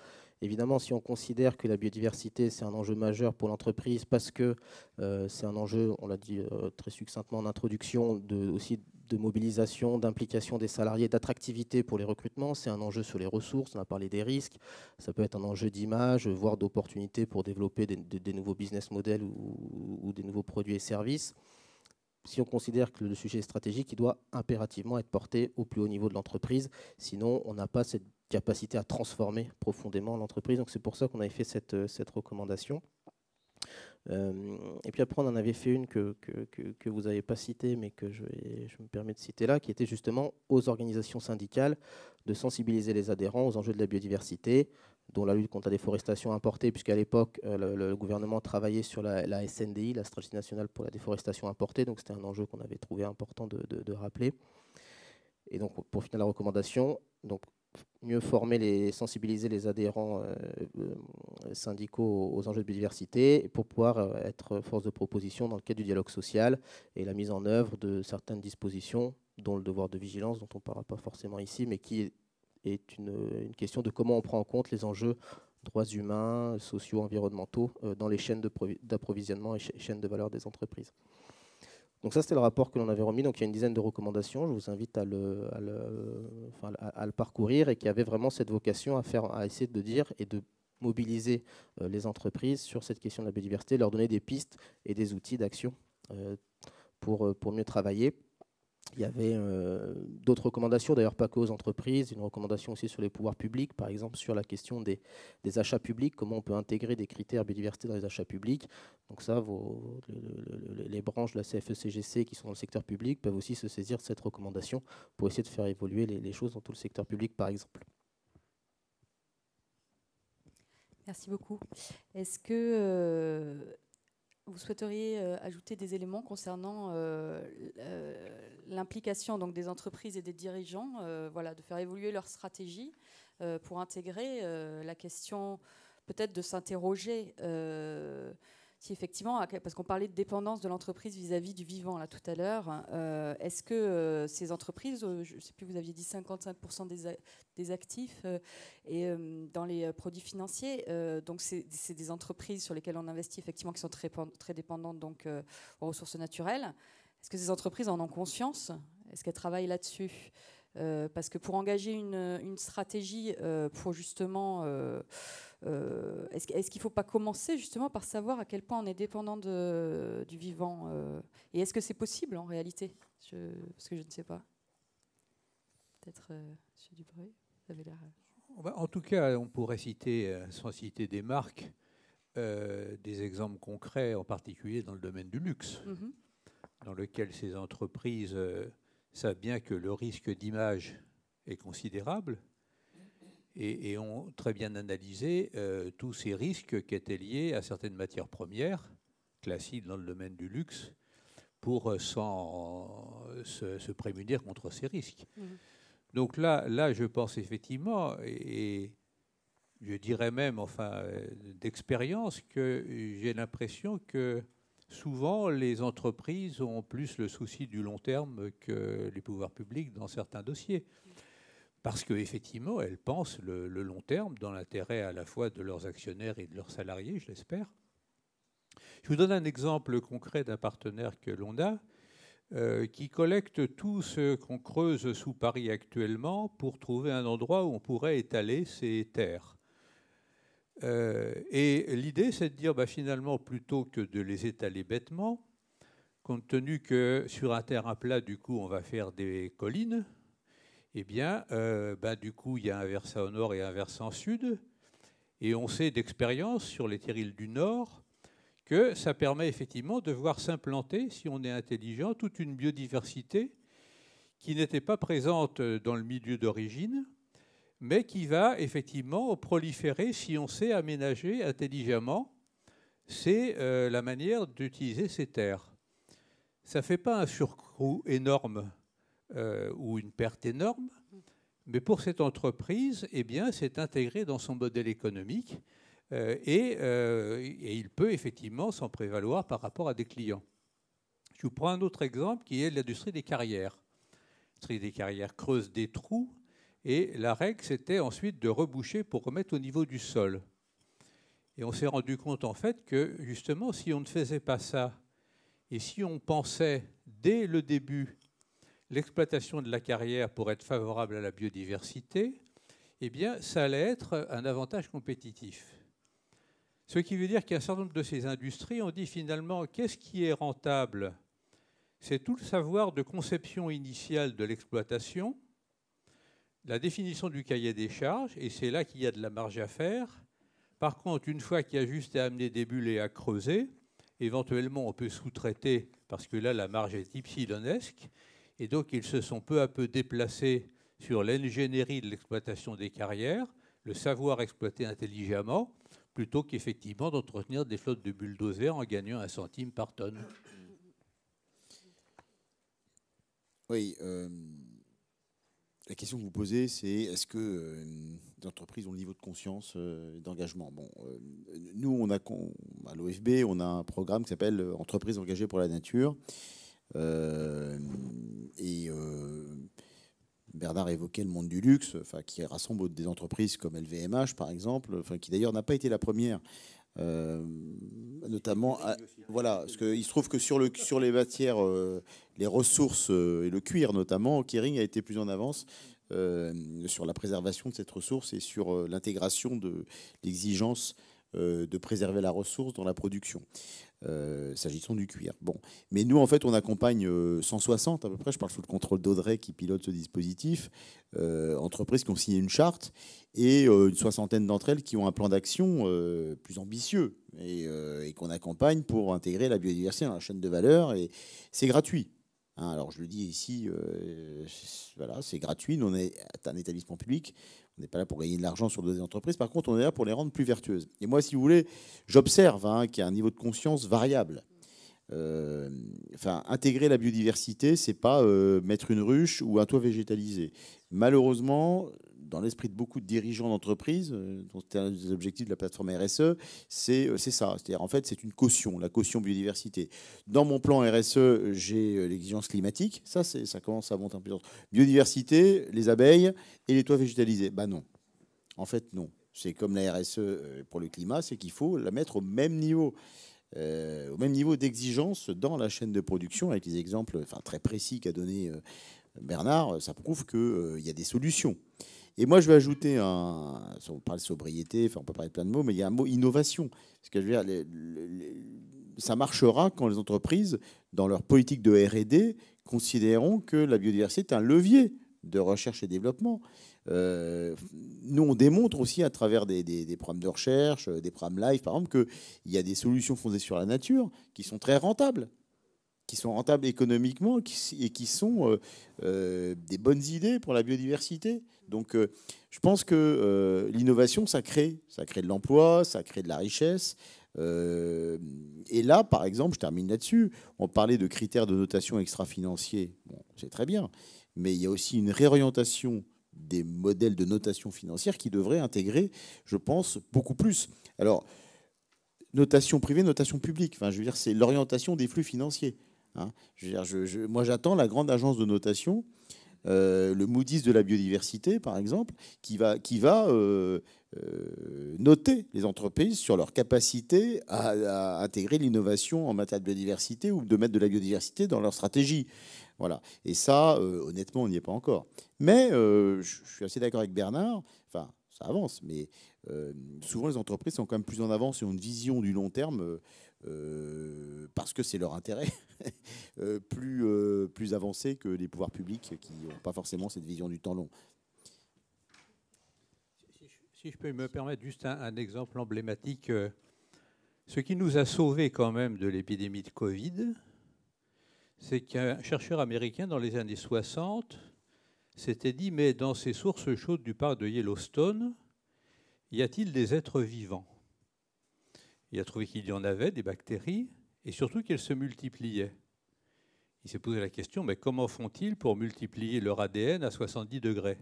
Évidemment, si on considère que la biodiversité, c'est un enjeu majeur pour l'entreprise parce que c'est un enjeu, on l'a dit très succinctement en introduction, aussi de mobilisation, d'implication des salariés, d'attractivité pour les recrutements. C'est un enjeu sur les ressources, on a parlé des risques. Ça peut être un enjeu d'image, voire d'opportunité pour développer des nouveaux business models ou des nouveaux produits et services. Si on considère que le sujet est stratégique, il doit impérativement être porté au plus haut niveau de l'entreprise. Sinon, on n'a pas cette capacité à transformer profondément l'entreprise. Donc c'est pour ça qu'on avait fait cette recommandation. Et puis après, on en avait fait une que vous n'avez pas citée, mais que je me permets de citer là, qui était justement aux organisations syndicales de sensibiliser les adhérents aux enjeux de la biodiversité, dont la lutte contre la déforestation importée, puisqu'à l'époque, le gouvernement travaillait sur la SNDI, la Stratégie nationale pour la déforestation importée, donc c'était un enjeu qu'on avait trouvé important de rappeler. Et donc, pour finir la recommandation, donc, mieux former, sensibiliser les adhérents syndicaux aux enjeux de biodiversité pour pouvoir être force de proposition dans le cadre du dialogue social et la mise en œuvre de certaines dispositions, dont le devoir de vigilance, dont on ne parlera pas forcément ici, mais qui est une question de comment on prend en compte les enjeux droits humains, sociaux, environnementaux dans les chaînes d'approvisionnement et chaînes de valeur des entreprises. Donc ça, c'était le rapport que l'on avait remis. Donc il y a une dizaine de recommandations. Je vous invite à le parcourir et qui avait vraiment cette vocation à essayer de dire et de mobiliser les entreprises sur cette question de la biodiversité, leur donner des pistes et des outils d'action pour mieux travailler. Il y avait d'autres recommandations, d'ailleurs pas qu'aux entreprises, une recommandation aussi sur les pouvoirs publics, par exemple sur la question des achats publics, comment on peut intégrer des critères biodiversité dans les achats publics. Donc ça, les branches de la CFE-CGC qui sont dans le secteur public peuvent aussi se saisir de cette recommandation pour essayer de faire évoluer les choses dans tout le secteur public, par exemple. Merci beaucoup. Est-ce que vous souhaiteriez ajouter des éléments concernant l'implication donc, des entreprises et des dirigeants, de faire évoluer leur stratégie pour intégrer la question, peut-être de s'interroger si effectivement, parce qu'on parlait de dépendance de l'entreprise vis-à-vis du vivant là tout à l'heure, est-ce que ces entreprises, je ne sais plus, vous aviez dit 55% des actifs et dans les produits financiers, donc c'est des entreprises sur lesquelles on investit effectivement qui sont très dépendantes donc aux ressources naturelles. Est-ce que ces entreprises en ont conscience? Est-ce qu'elles travaillent là-dessus? Parce que pour engager une stratégie pour justement... est-ce qu'il ne faut pas commencer justement par savoir à quel point on est dépendant du vivant et est-ce que c'est possible en réalité? Parce que je ne sais pas. Peut-être M. Dubreuil, vous avez l'air... En tout cas, on pourrait citer, sans citer des marques, des exemples concrets, en particulier dans le domaine du luxe, dans lequel ces entreprises savent bien que le risque d'image est considérable et ont très bien analysé tous ces risques qui étaient liés à certaines matières premières classiques dans le domaine du luxe pour se prémunir contre ces risques. Donc là, je pense effectivement, et je dirais même, d'expérience, que j'ai l'impression que souvent, les entreprises ont plus le souci du long terme que les pouvoirs publics dans certains dossiers. Parce qu'effectivement, elles pensent le long terme dans l'intérêt à la fois de leurs actionnaires et de leurs salariés, je l'espère. Je vous donne un exemple concret d'un partenaire que l'on a qui collecte tout ce qu'on creuse sous Paris actuellement pour trouver un endroit où on pourrait étaler ces terres. Et l'idée, c'est de dire, finalement, plutôt que de les étaler bêtement, compte tenu que sur un terrain plat, du coup, on va faire des collines, eh bien, du coup, il y a un versant au nord et un versant au sud. Et on sait d'expérience sur les terrils du nord que ça permet effectivement de voir s'implanter, si on est intelligent, toute une biodiversité qui n'était pas présente dans le milieu d'origine, mais qui va effectivement proliférer si on sait aménager intelligemment. C'est la manière d'utiliser ces terres. Ça ne fait pas un surcoût énorme ou une perte énorme, mais pour cette entreprise, eh bien, c'est intégré dans son modèle économique et il peut effectivement s'en prévaloir par rapport à des clients. Je vous prends un autre exemple qui est l'industrie des carrières. L'industrie des carrières creuse des trous et la règle, c'était ensuite de reboucher pour remettre au niveau du sol. Et on s'est rendu compte en fait que justement, si on ne faisait pas ça et si on pensait dès le début l'exploitation de la carrière pour être favorable à la biodiversité, eh bien, ça allait être un avantage compétitif. Ce qui veut dire qu'un certain nombre de ces industries ont dit finalement, qu'est-ce qui est rentable? C'est tout le savoir de conception initiale de l'exploitation, la définition du cahier des charges, et c'est là qu'il y a de la marge à faire. Par contre, une fois qu'il y a juste à amener des bulles et à creuser, éventuellement on peut sous-traiter parce que là la marge est ypsilonesque. Et donc, ils se sont peu à peu déplacés sur l'ingénierie de l'exploitation des carrières, le savoir exploiter intelligemment, plutôt qu'effectivement d'entretenir des flottes de bulldozers en gagnant 1 centime par tonne. Oui. La question que vous posez, c'est est-ce que les entreprises ont le niveau de conscience et d'engagement? Bon, nous, à l'OFB, on a un programme qui s'appelle Entreprises engagées pour la nature. Bernard évoquait le monde du luxe, qui rassemble des entreprises comme LVMH, par exemple, qui d'ailleurs n'a pas été la première. Notamment, voilà, parce qu'il se trouve que sur les matières, les ressources et le cuir notamment, Kering a été plus en avance sur la préservation de cette ressource et sur l'intégration de l'exigence de préserver la ressource dans la production, s'agissant du cuir. Bon. Mais nous, en fait, on accompagne 160 à peu près, je parle sous le contrôle d'Audrey qui pilote ce dispositif, entreprises qui ont signé une charte et une soixantaine d'entre elles qui ont un plan d'action plus ambitieux et qu'on accompagne pour intégrer la biodiversité dans la chaîne de valeur, et c'est gratuit. Alors je le dis ici, voilà, c'est gratuit. Nous, on est un établissement public. On n'est pas là pour gagner de l'argent sur des entreprises. Par contre, on est là pour les rendre plus vertueuses. Et moi, si vous voulez, j'observe qu'il y a un niveau de conscience variable. Intégrer la biodiversité, c'est pas mettre une ruche ou un toit végétalisé. Malheureusement, dans l'esprit de beaucoup de dirigeants d'entreprises, dont c'est un des objectifs de la plateforme RSE, c'est ça. C'est-à-dire, en fait, c'est une caution, la caution biodiversité. Dans mon plan RSE, j'ai l'exigence climatique. Ça commence à monter en puissance. Biodiversité, les abeilles et les toits végétalisés. Ben non. En fait, non. C'est comme la RSE pour le climat, c'est qu'il faut la mettre au même niveau d'exigence dans la chaîne de production, avec les exemples très précis qu'a donné Bernard. Ça prouve qu'il y a des solutions. Et moi, je vais ajouter on parle de sobriété, on peut parler de plein de mots, mais il y a un mot innovation. Parce que je veux dire, ça marchera quand les entreprises, dans leur politique de R&D, considéreront que la biodiversité est un levier de recherche et développement. Nous, on démontre aussi à travers des programmes de recherche, des programmes live, par exemple, qu'il y a des solutions fondées sur la nature qui sont très rentables, économiquement et qui sont des bonnes idées pour la biodiversité. Donc, je pense que l'innovation, ça crée de l'emploi, ça crée de la richesse. Et là, par exemple, je termine là-dessus, on parlait de critères de notation extra-financiers. Bon, c'est très bien, mais il y a aussi une réorientation des modèles de notation financière qui devraient intégrer, je pense, beaucoup plus. Alors, notation privée, notation publique, je veux dire, c'est l'orientation des flux financiers. Je veux dire, moi, j'attends la grande agence de notation, le Moody's de la biodiversité, par exemple, qui va noter les entreprises sur leur capacité à intégrer l'innovation en matière de biodiversité ou de mettre de la biodiversité dans leur stratégie. Voilà. Et ça, honnêtement, on n'y est pas encore. Mais je suis assez d'accord avec Bernard. Ça avance, mais souvent les entreprises sont quand même plus en avance et ont une vision du long terme parce que c'est leur intérêt. plus avancée que les pouvoirs publics qui n'ont pas forcément cette vision du temps long. Si je peux me permettre juste un exemple emblématique, ce qui nous a sauvés quand même de l'épidémie de Covid, c'est qu'un chercheur américain dans les années 60 s'était dit, mais dans ces sources chaudes du parc de Yellowstone, y a-t-il des êtres vivants? Il a trouvé qu'il y en avait, des bactéries, et surtout qu'elles se multipliaient. Il s'est posé la question, mais comment font-ils pour multiplier leur ADN à 70 degrés?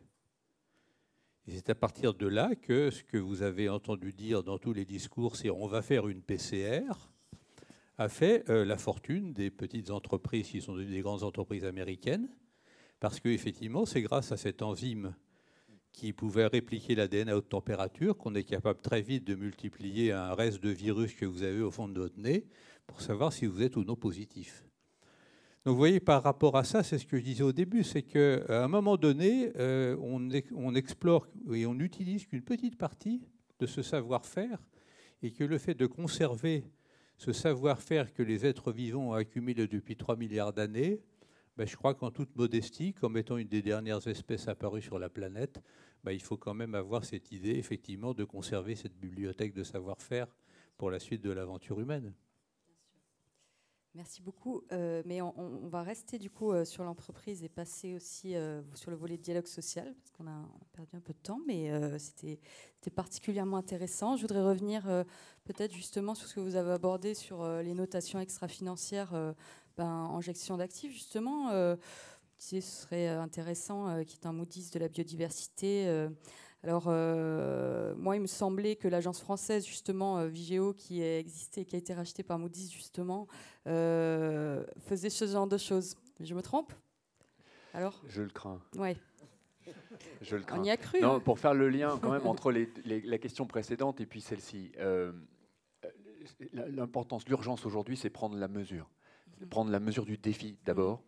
Et c'est à partir de là que ce que vous avez entendu dire dans tous les discours, c'est on va faire une PCR, a fait la fortune des petites entreprises qui sont devenues des grandes entreprises américaines, parce qu'effectivement, c'est grâce à cette enzyme qui pouvait répliquer l'ADN à haute température qu'on est capable très vite de multiplier un reste de virus que vous avez au fond de votre nez pour savoir si vous êtes ou non positif. Donc vous voyez, par rapport à ça, c'est ce que je disais au début, c'est qu'à un moment donné, on explore et on n'utilise qu'une petite partie de ce savoir-faire et que le fait de conserver ce savoir-faire que les êtres vivants ont accumulé depuis 3 milliards d'années, je crois qu'en toute modestie, comme étant une des dernières espèces apparues sur la planète, il faut quand même avoir cette idée, effectivement, de conserver cette bibliothèque de savoir-faire pour la suite de l'aventure humaine. Merci beaucoup. Mais on va rester du coup sur l'entreprise et passer aussi sur le volet dialogue social, parce qu'on a perdu un peu de temps, mais c'était particulièrement intéressant. Je voudrais revenir peut-être justement sur ce que vous avez abordé sur les notations extra-financières en gestion d'actifs, justement. Ce serait intéressant qu'il y ait un Moody's de la biodiversité. Alors, moi, il me semblait que l'agence française, justement, Vigeo, qui a existé, qui a été rachetée par Moody's, justement, faisait ce genre de choses. Je me trompe? Alors? Je le crains. Ouais. Je le crains. On y a cru. Non, pour faire le lien quand même entre la question précédente et puis celle-ci, l'importance, l'urgence aujourd'hui, c'est prendre la mesure. Prendre la mesure du défi d'abord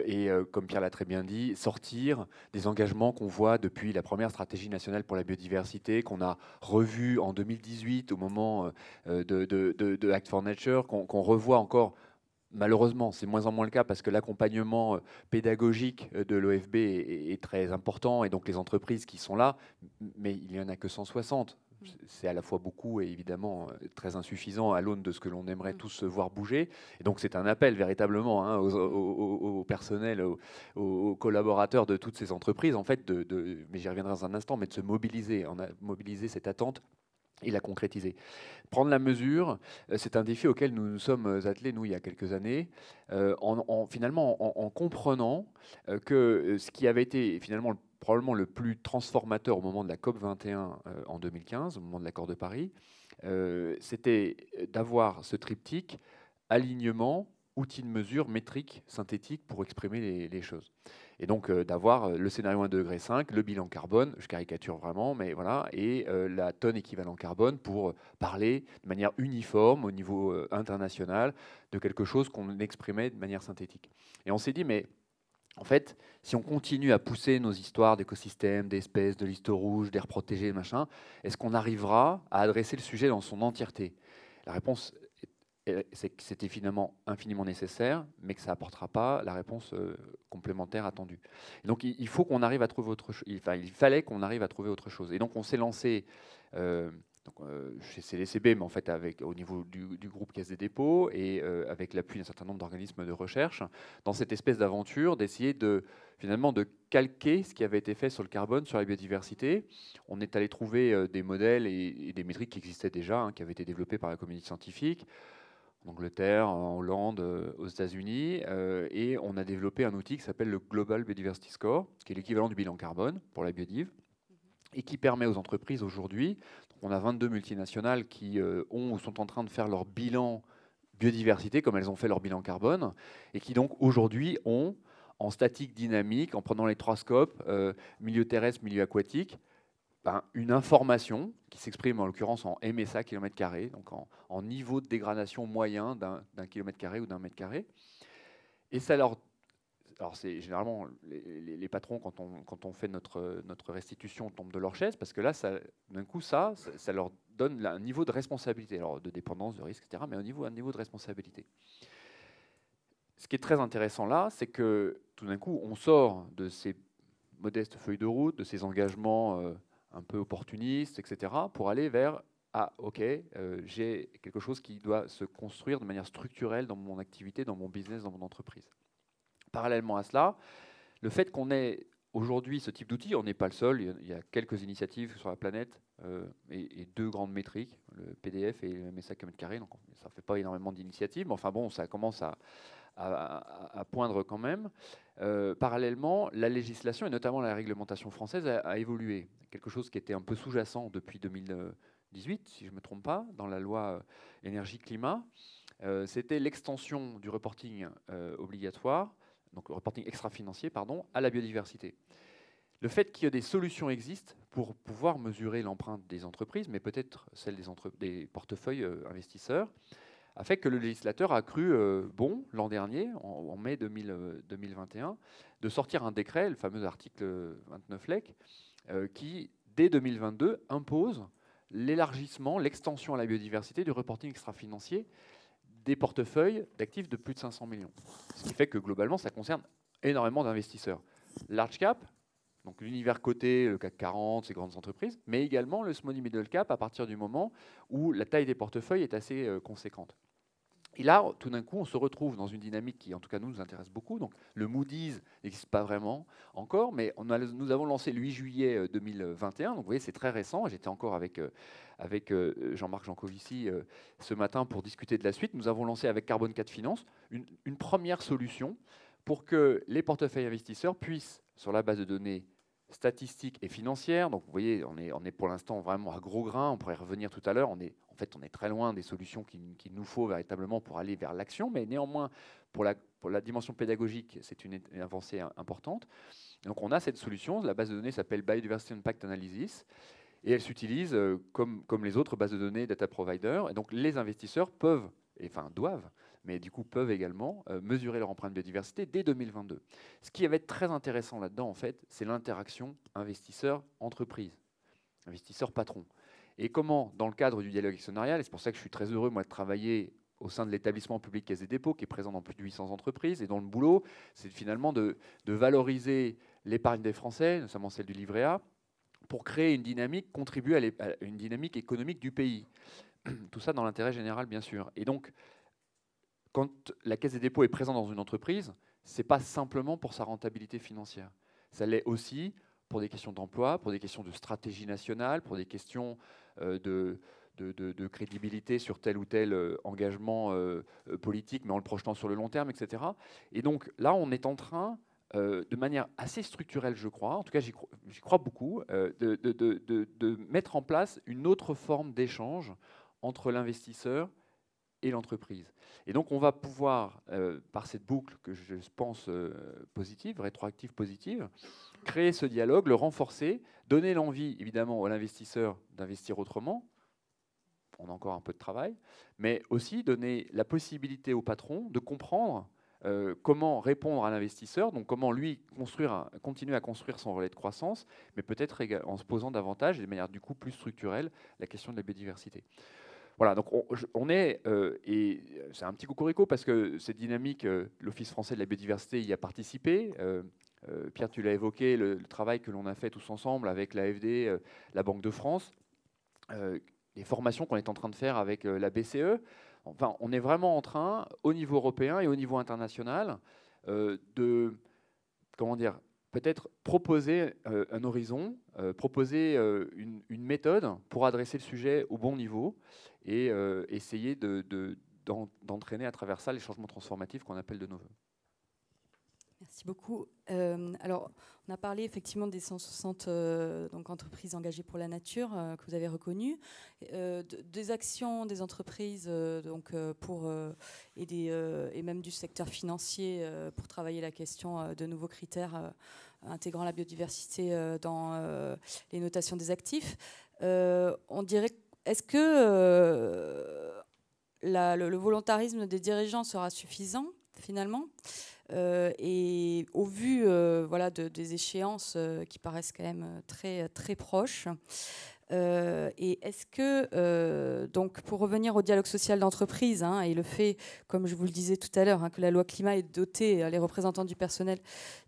et comme Pierre l'a très bien dit, sortir des engagements qu'on voit depuis la première stratégie nationale pour la biodiversité, qu'on a revue en 2018 au moment de Act for Nature, qu'on revoit encore. Malheureusement, c'est moins en moins le cas parce que l'accompagnement pédagogique de l'OFB est très important et donc les entreprises qui sont là, mais il n'y en a que 160. C'est à la fois beaucoup et évidemment très insuffisant à l'aune de ce que l'on aimerait tous voir bouger. Et donc c'est un appel véritablement au personnel, aux collaborateurs de toutes ces entreprises, en fait, mais j'y reviendrai dans un instant, mais de se mobiliser, mobiliser cette attente et la concrétiser. Prendre la mesure, c'est un défi auquel nous nous sommes attelés, nous, il y a quelques années, finalement en comprenant que ce qui avait été finalement probablement le plus transformateur au moment de la COP21 en 2015, au moment de l'accord de Paris, c'était d'avoir ce triptyque alignement, outils de mesure, métrique, synthétique pour exprimer les choses. Et donc d'avoir le scénario 1,5 degré, le bilan carbone, je caricature vraiment, mais voilà, et la tonne équivalent carbone pour parler de manière uniforme au niveau international de quelque chose qu'on exprimait de manière synthétique. Et on s'est dit, mais en fait, si on continue à pousser nos histoires d'écosystèmes, d'espèces, de listes rouges, d'aires protégées, machin, est-ce qu'on arrivera à adresser le sujet dans son entièreté? La réponse, c'est que c'était finalement infiniment nécessaire, mais que ça n'apportera pas la réponse complémentaire attendue. Et donc, il faut qu'on arrive à trouver autre chose. Il fallait qu'on arrive à trouver autre chose. Et donc, on s'est lancé chez CDCB, mais en fait au niveau du groupe Caisse des dépôts et avec l'appui d'un certain nombre d'organismes de recherche, dans cette espèce d'aventure d'essayer finalement de calquer ce qui avait été fait sur le carbone, sur la biodiversité. On est allé trouver des modèles et des métriques qui existaient déjà, qui avaient été développés par la communauté scientifique, en Angleterre, en Hollande, aux États-Unis, et on a développé un outil qui s'appelle le Global Biodiversity Score, qui est l'équivalent du bilan carbone pour la biodiv, et qui permet aux entreprises aujourd'hui, on a 22 multinationales qui ont ou sont en train de faire leur bilan biodiversité, comme elles ont fait leur bilan carbone, et qui donc aujourd'hui ont, en statique dynamique, en prenant les 3 scopes, milieu terrestre, milieu aquatique, une information qui s'exprime en l'occurrence en MSA km², donc en niveau de dégradation moyen d'un kilomètre carré ou d'un mètre carré. Et ça leur... Alors c'est généralement les patrons, quand on fait notre restitution, tombent de leur chaise, parce que là, d'un coup, ça leur donne un niveau de responsabilité, alors de dépendance, de risque, etc., mais un niveau de responsabilité. ce qui est très intéressant là, c'est que tout d'un coup, on sort de ces modestes feuilles de route, de ces engagements un peu opportunistes, etc., pour aller vers « Ah, ok, j'ai quelque chose qui doit se construire de manière structurelle dans mon activité, dans mon business, dans mon entreprise ». Parallèlement à cela, le fait qu'on ait aujourd'hui ce type d'outil, on n'est pas le seul, il y a quelques initiatives sur la planète et 2 grandes métriques, le PDF et le MSA km², donc ça ne fait pas énormément d'initiatives, mais enfin bon, ça commence à poindre quand même. Parallèlement, la législation et notamment la réglementation française a évolué. Quelque chose qui était un peu sous-jacent depuis 2018, si je ne me trompe pas, dans la loi énergie-climat, c'était l'extension du reporting obligatoire, donc le reporting extra-financier, pardon, à la biodiversité. Le fait qu'il y ait des solutions existent pour pouvoir mesurer l'empreinte des entreprises, mais peut-être celle des portefeuilles investisseurs, a fait que le législateur a cru bon, l'an dernier, en mai 2021, de sortir un décret, le fameux article 29 LEC, qui, dès 2022, impose l'élargissement, l'extension à la biodiversité du reporting extra-financier des portefeuilles d'actifs de plus de 500 millions. Ce qui fait que, globalement, ça concerne énormément d'investisseurs. Large cap, donc l'univers coté, le CAC 40, ces grandes entreprises, mais également le small middle cap à partir du moment où la taille des portefeuilles est assez conséquente. Et là, tout d'un coup, on se retrouve dans une dynamique qui, en tout cas, nous intéresse beaucoup. Donc, le Moody's n'existe pas vraiment encore, mais nous avons lancé le 8 juillet 2021. Donc, vous voyez, c'est très récent. J'étais encore avec Jean-Marc Jancovici ce matin pour discuter de la suite. Nous avons lancé avec Carbone 4 Finance une première solution pour que les portefeuilles investisseurs puissent, sur la base de données statistiques et financières, donc vous voyez, on est pour l'instant vraiment à gros grains, on pourrait y revenir tout à l'heure, on est très loin des solutions qu'il nous faut véritablement pour aller vers l'action, mais néanmoins, pour la dimension pédagogique, c'est une avancée importante. Donc on a cette solution, la base de données s'appelle Biodiversity Impact Analysis, et elle s'utilise comme les autres bases de données data provider, et donc les investisseurs peuvent, doivent, mais du coup peuvent également mesurer leur empreinte biodiversité dès 2022. Ce qui va être très intéressant là-dedans, en fait, c'est l'interaction investisseur-entreprise, investisseur-patron. Et comment, dans le cadre du dialogue actionnarial, et c'est pour ça que je suis très heureux, moi, de travailler au sein de l'établissement public Caisse des dépôts, qui est présent dans plus de 800 entreprises, et dont le boulot, c'est finalement de valoriser l'épargne des Français, notamment celle du livret A, pour créer une dynamique, contribuer à une dynamique économique du pays. Tout ça dans l'intérêt général, bien sûr. Et donc, quand la Caisse des dépôts est présente dans une entreprise, ce n'est pas simplement pour sa rentabilité financière. Ça l'est aussi pour des questions d'emploi, pour des questions de stratégie nationale, pour des questions de crédibilité sur tel ou tel engagement politique, mais en le projetant sur le long terme, etc. Et donc là, on est en train, de manière assez structurelle, je crois, en tout cas j'y crois beaucoup, de mettre en place une autre forme d'échange entre l'investisseur et l'entreprise. Et donc on va pouvoir, par cette boucle que je pense positive, rétroactive positive, créer ce dialogue, le renforcer, donner l'envie évidemment à l'investisseur d'investir autrement. On a encore un peu de travail, mais aussi donner la possibilité au patron de comprendre comment répondre à l'investisseur, donc comment lui continuer à construire son relais de croissance, mais peut-être en se posant davantage et de manière du coup plus structurelle la question de la biodiversité. Voilà, donc on est, et c'est un petit cocorico parce que cette dynamique, l'Office français de la biodiversité y a participé. Pierre, tu l'as évoqué, le travail que l'on a fait tous ensemble avec l'AFD, la Banque de France, les formations qu'on est en train de faire avec la BCE. Enfin, on est vraiment en train, au niveau européen et au niveau international, de, comment dire, peut-être proposer un horizon, proposer une méthode pour adresser le sujet au bon niveau et essayer d'entraîner à travers ça les changements transformatifs qu'on appelle de nos voeux. Merci beaucoup. Alors, on a parlé effectivement des 160 donc entreprises engagées pour la nature que vous avez reconnues, des actions des entreprises et même du secteur financier pour travailler la question de nouveaux critères intégrant la biodiversité dans les notations des actifs. On dirait, est-ce que le volontarisme des dirigeants sera suffisant finalement? Et au vu des échéances qui paraissent quand même très, très proches, Et est-ce que, donc pour revenir au dialogue social d'entreprise, et le fait, comme je vous le disais tout à l'heure, que la loi climat est dotée, les représentants du personnel,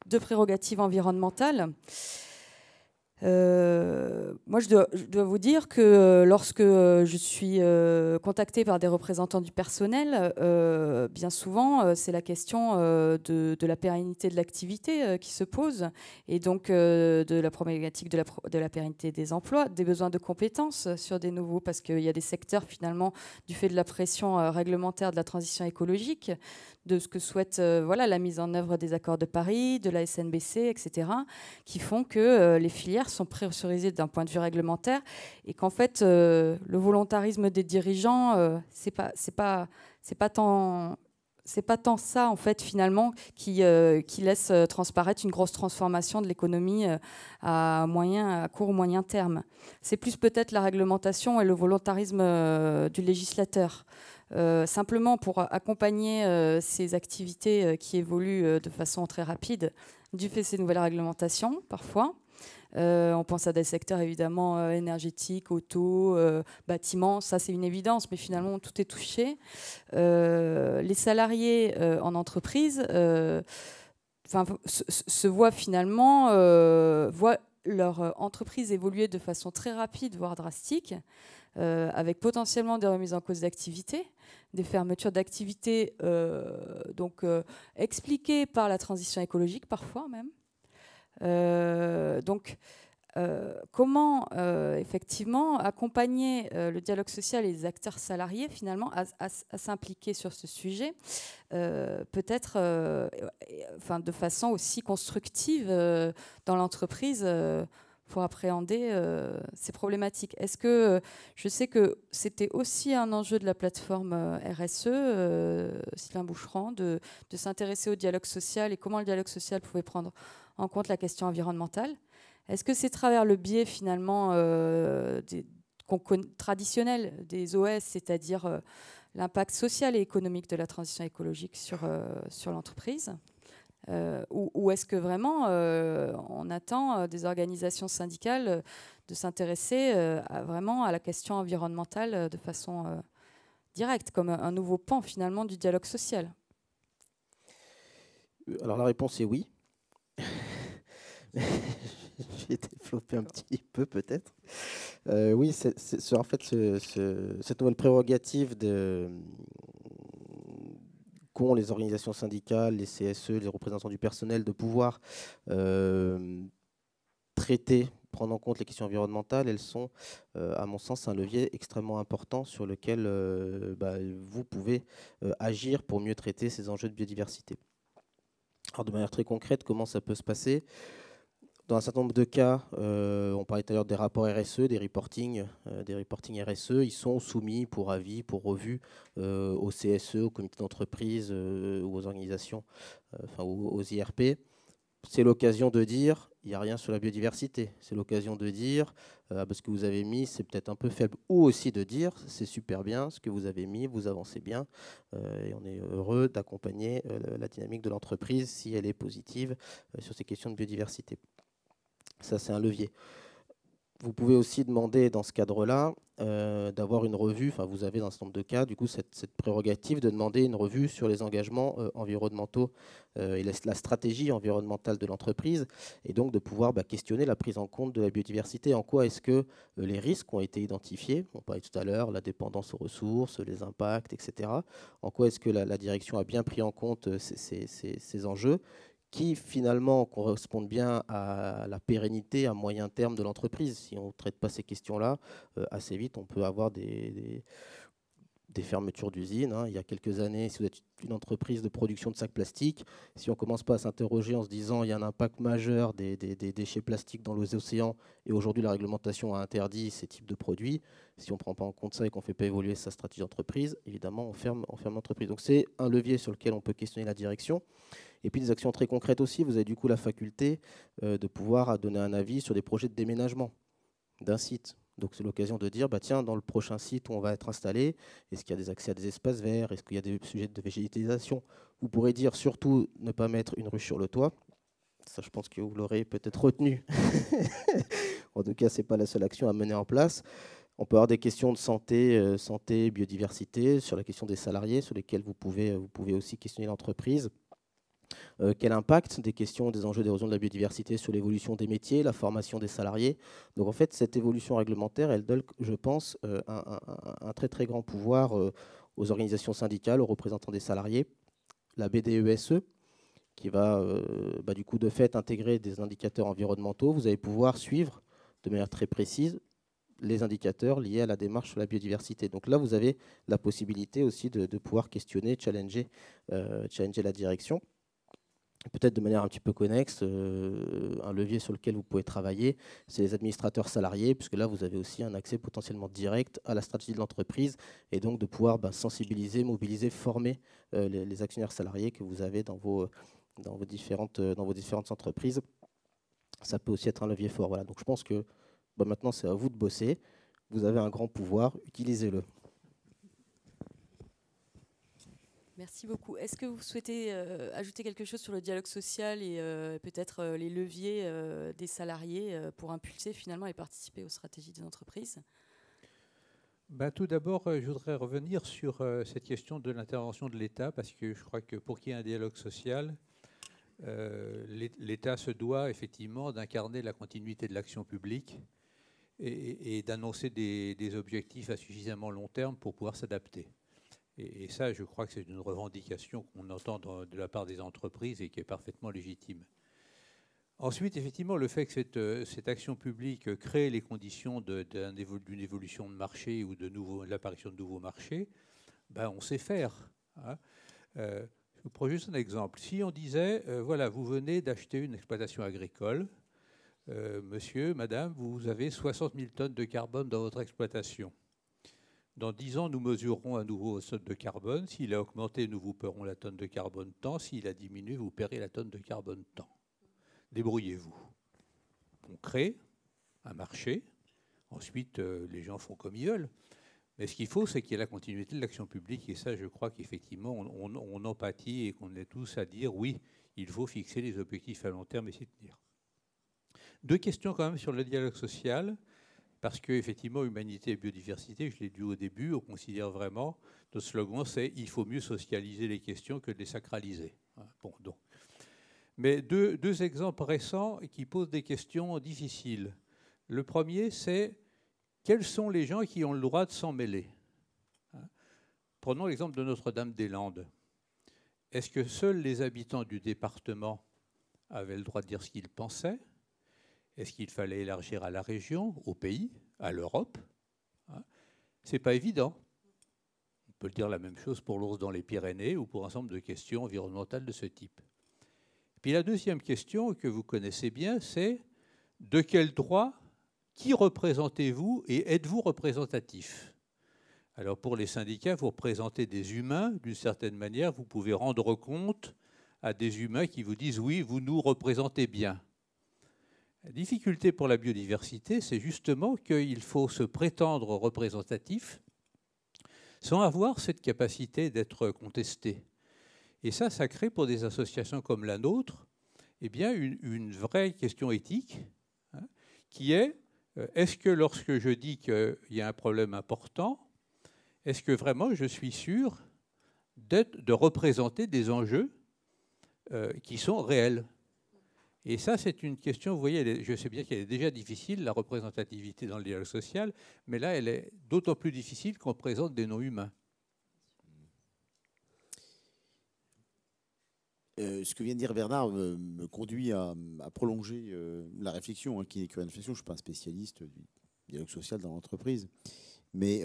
de prérogatives environnementales, moi, je dois vous dire que lorsque je suis contactée par des représentants du personnel, bien souvent, c'est la question de la pérennité de l'activité qui se pose, et donc de la problématique de la pérennité des emplois, des besoins de compétences sur des nouveaux, parce qu'il y a des secteurs, finalement, du fait de la pression réglementaire de la transition écologique, de ce que souhaite la mise en œuvre des accords de Paris, de la SNBC, etc., qui font que les filières sont pressurisées d'un point de vue réglementaire et qu'en fait, le volontarisme des dirigeants, c'est pas tant ça, en fait, finalement, qui laisse transparaître une grosse transformation de l'économie à court ou moyen terme. C'est plus peut-être la réglementation et le volontarisme du législateur. Simplement pour accompagner ces activités qui évoluent de façon très rapide du fait de ces nouvelles réglementations, parfois. On pense à des secteurs évidemment énergétiques, auto, bâtiments, ça c'est une évidence, mais finalement tout est touché. Les salariés en entreprise se voient finalement, voient leur entreprise évoluer de façon très rapide, voire drastique, avec potentiellement des remises en cause d'activité, des fermetures d'activités expliquées par la transition écologique parfois même. Comment effectivement accompagner le dialogue social et les acteurs salariés finalement à s'impliquer sur ce sujet, peut-être de façon aussi constructive dans l'entreprise pour appréhender ces problématiques. Est-ce que je sais que c'était aussi un enjeu de la plateforme RSE, Sylvain Boucheron, de s'intéresser au dialogue social et comment le dialogue social pouvait prendre en compte la question environnementale. Est-ce que c'est à travers le biais finalement traditionnel des OS, c'est-à-dire l'impact social et économique de la transition écologique sur l'entreprise, ou est-ce que vraiment on attend des organisations syndicales de s'intéresser vraiment à la question environnementale de façon directe, comme un nouveau pan finalement du dialogue social? Alors la réponse est oui. J'ai développé un petit peu peut-être. Oui, en fait, cette nouvelle prérogative qu'ont les organisations syndicales, les CSE, les représentants du personnel, de pouvoir prendre en compte les questions environnementales, elles sont, à mon sens, un levier extrêmement important sur lequel vous pouvez agir pour mieux traiter ces enjeux de biodiversité. Alors, de manière très concrète, comment ça peut se passer ? Dans un certain nombre de cas, on parlait tout à l'heure des rapports RSE, des reportings RSE, ils sont soumis pour avis, pour revue au CSE, au comité d'entreprise ou aux organisations, aux IRP. C'est l'occasion de dire, il n'y a rien sur la biodiversité. C'est l'occasion de dire, ce que vous avez mis, c'est peut-être un peu faible. Ou aussi de dire, c'est super bien, ce que vous avez mis, vous avancez bien. Et on est heureux d'accompagner la dynamique de l'entreprise si elle est positive sur ces questions de biodiversité. Ça, c'est un levier. Vous pouvez aussi demander, dans ce cadre-là, d'avoir une revue. Enfin, vous avez dans un certain nombre de cas, du coup, cette prérogative de demander une revue sur les engagements environnementaux et la stratégie environnementale de l'entreprise, et donc de pouvoir questionner la prise en compte de la biodiversité. En quoi est-ce que les risques ont été identifiés? On parlait tout à l'heure, la dépendance aux ressources, les impacts, etc. En quoi est-ce que la direction a bien pris en compte ces enjeux qui finalement correspondent bien à la pérennité à moyen terme de l'entreprise. Si on ne traite pas ces questions-là, assez vite, on peut avoir des fermetures d'usines. Il y a quelques années, si vous êtes une entreprise de production de sacs plastiques, si on ne commence pas à s'interroger en se disant qu'il y a un impact majeur des déchets plastiques dans les océans, et aujourd'hui la réglementation a interdit ces types de produits, si on ne prend pas en compte ça et qu'on ne fait pas évoluer sa stratégie d'entreprise, évidemment on ferme l'entreprise. Donc c'est un levier sur lequel on peut questionner la direction. Et puis des actions très concrètes aussi, vous avez du coup la faculté de pouvoir donner un avis sur des projets de déménagement d'un site. Donc c'est l'occasion de dire, tiens, dans le prochain site où on va être installé, est-ce qu'il y a des accès à des espaces verts? Est-ce qu'il y a des sujets de végétalisation? Vous pourrez dire surtout ne pas mettre une ruche sur le toit. Ça, je pense que vous l'aurez peut-être retenu En tout cas, ce n'est pas la seule action à mener en place. On peut avoir des questions de santé, santé, biodiversité, sur la question des salariés, sur lesquelles vous pouvez aussi questionner l'entreprise. Quel impact des questions, des enjeux d'érosion de la biodiversité sur l'évolution des métiers, la formation des salariés. Donc en fait, cette évolution réglementaire, elle donne, je pense, un très très grand pouvoir aux organisations syndicales, aux représentants des salariés. La BDESE, qui va du coup de fait intégrer des indicateurs environnementaux. Vous allez pouvoir suivre de manière très précise les indicateurs liés à la démarche sur la biodiversité. Donc là, vous avez la possibilité aussi de pouvoir questionner, challenger la direction. Peut-être de manière un petit peu connexe, un levier sur lequel vous pouvez travailler, c'est les administrateurs salariés, puisque là, vous avez aussi un accès potentiellement direct à la stratégie de l'entreprise, et donc de pouvoir sensibiliser, mobiliser, former les actionnaires salariés que vous avez dans vos différentes entreprises. Ça peut aussi être un levier fort. Voilà. Donc je pense que maintenant, c'est à vous de bosser. Vous avez un grand pouvoir, utilisez-le. Merci beaucoup. Est-ce que vous souhaitez ajouter quelque chose sur le dialogue social et peut-être les leviers des salariés pour impulser finalement et participer aux stratégies des entreprises ? Tout d'abord, je voudrais revenir sur cette question de l'intervention de l'État, parce que je crois que pour qu'il y ait un dialogue social, l'État se doit effectivement d'incarner la continuité de l'action publique et d'annoncer des objectifs à suffisamment long terme pour pouvoir s'adapter. Et ça, je crois que c'est une revendication qu'on entend de la part des entreprises et qui est parfaitement légitime. Ensuite, effectivement, le fait que cette action publique crée les conditions d'une évolution de marché ou de l'apparition de nouveaux marchés, on sait faire. Hein. Je vous prends juste un exemple. Si on disait, voilà, vous venez d'acheter une exploitation agricole, monsieur, madame, vous avez 60 000 tonnes de carbone dans votre exploitation. Dans 10 ans, nous mesurerons à nouveau votre tonne de carbone. S'il a augmenté, nous vous paierons la tonne de carbone tant. S'il a diminué, vous paierez la tonne de carbone tant. Débrouillez-vous. On crée un marché. Ensuite, les gens font comme ils veulent. Mais ce qu'il faut, c'est qu'il y ait la continuité de l'action publique. Et ça, je crois qu'effectivement, on empathie et qu'on est tous à dire, oui, il faut fixer les objectifs à long terme et s'y tenir. 2 questions quand même sur le dialogue social. Parce qu'effectivement, humanité et biodiversité, je l'ai dit au début, on considère vraiment, notre slogan, c'est « il faut mieux socialiser les questions que de les sacraliser ». Bon, donc. Mais deux exemples récents qui posent des questions difficiles. Le premier, c'est quels sont les gens qui ont le droit de s'en mêler ? Prenons l'exemple de Notre-Dame-des-Landes. Est-ce que seuls les habitants du département avaient le droit de dire ce qu'ils pensaient ? Est-ce qu'il fallait élargir à la région, au pays, à l'Europe ? Ce n'est pas évident. On peut dire la même chose pour l'ours dans les Pyrénées ou pour un ensemble de questions environnementales de ce type. Puis la deuxième question que vous connaissez bien, c'est de quel droit, qui représentez-vous et êtes-vous représentatif ? Alors pour les syndicats, vous représentez des humains, d'une certaine manière, vous pouvez rendre compte à des humains qui vous disent « oui, vous nous représentez bien ». La difficulté pour la biodiversité, c'est justement qu'il faut se prétendre représentatif sans avoir cette capacité d'être contesté. Et ça crée pour des associations comme la nôtre une vraie question éthique qui est est-ce que lorsque je dis qu'il y a un problème important, est-ce que vraiment je suis sûr de représenter des enjeux qui sont réels ? Et ça, c'est une question, vous voyez, je sais bien qu'elle est déjà difficile, la représentativité dans le dialogue social, mais là, elle est d'autant plus difficile qu'on présente des non-humains. Ce que vient de dire Bernard me conduit à prolonger la réflexion, qui est une réflexion. Je ne suis pas un spécialiste du dialogue social dans l'entreprise, mais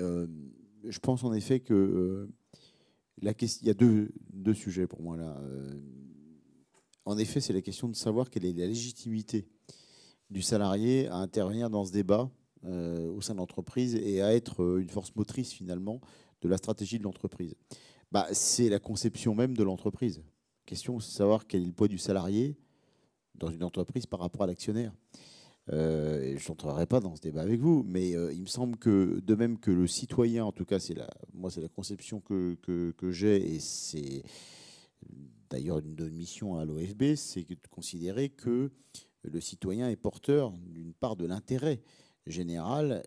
je pense en effet que il y a deux sujets pour moi là. En effet, c'est la question de savoir quelle est la légitimité du salarié à intervenir dans ce débat au sein de l'entreprise et à être une force motrice finalement de la stratégie de l'entreprise. C'est la conception même de l'entreprise. La question, c'est de savoir quel est le poids du salarié dans une entreprise par rapport à l'actionnaire. Je n'entrerai pas dans ce débat avec vous, mais il me semble que, de même que le citoyen, en tout cas, c'est la conception que j'ai, et c'est d'ailleurs une de nos missions à l'OFB, c'est de considérer que le citoyen est porteur d'une part de l'intérêt général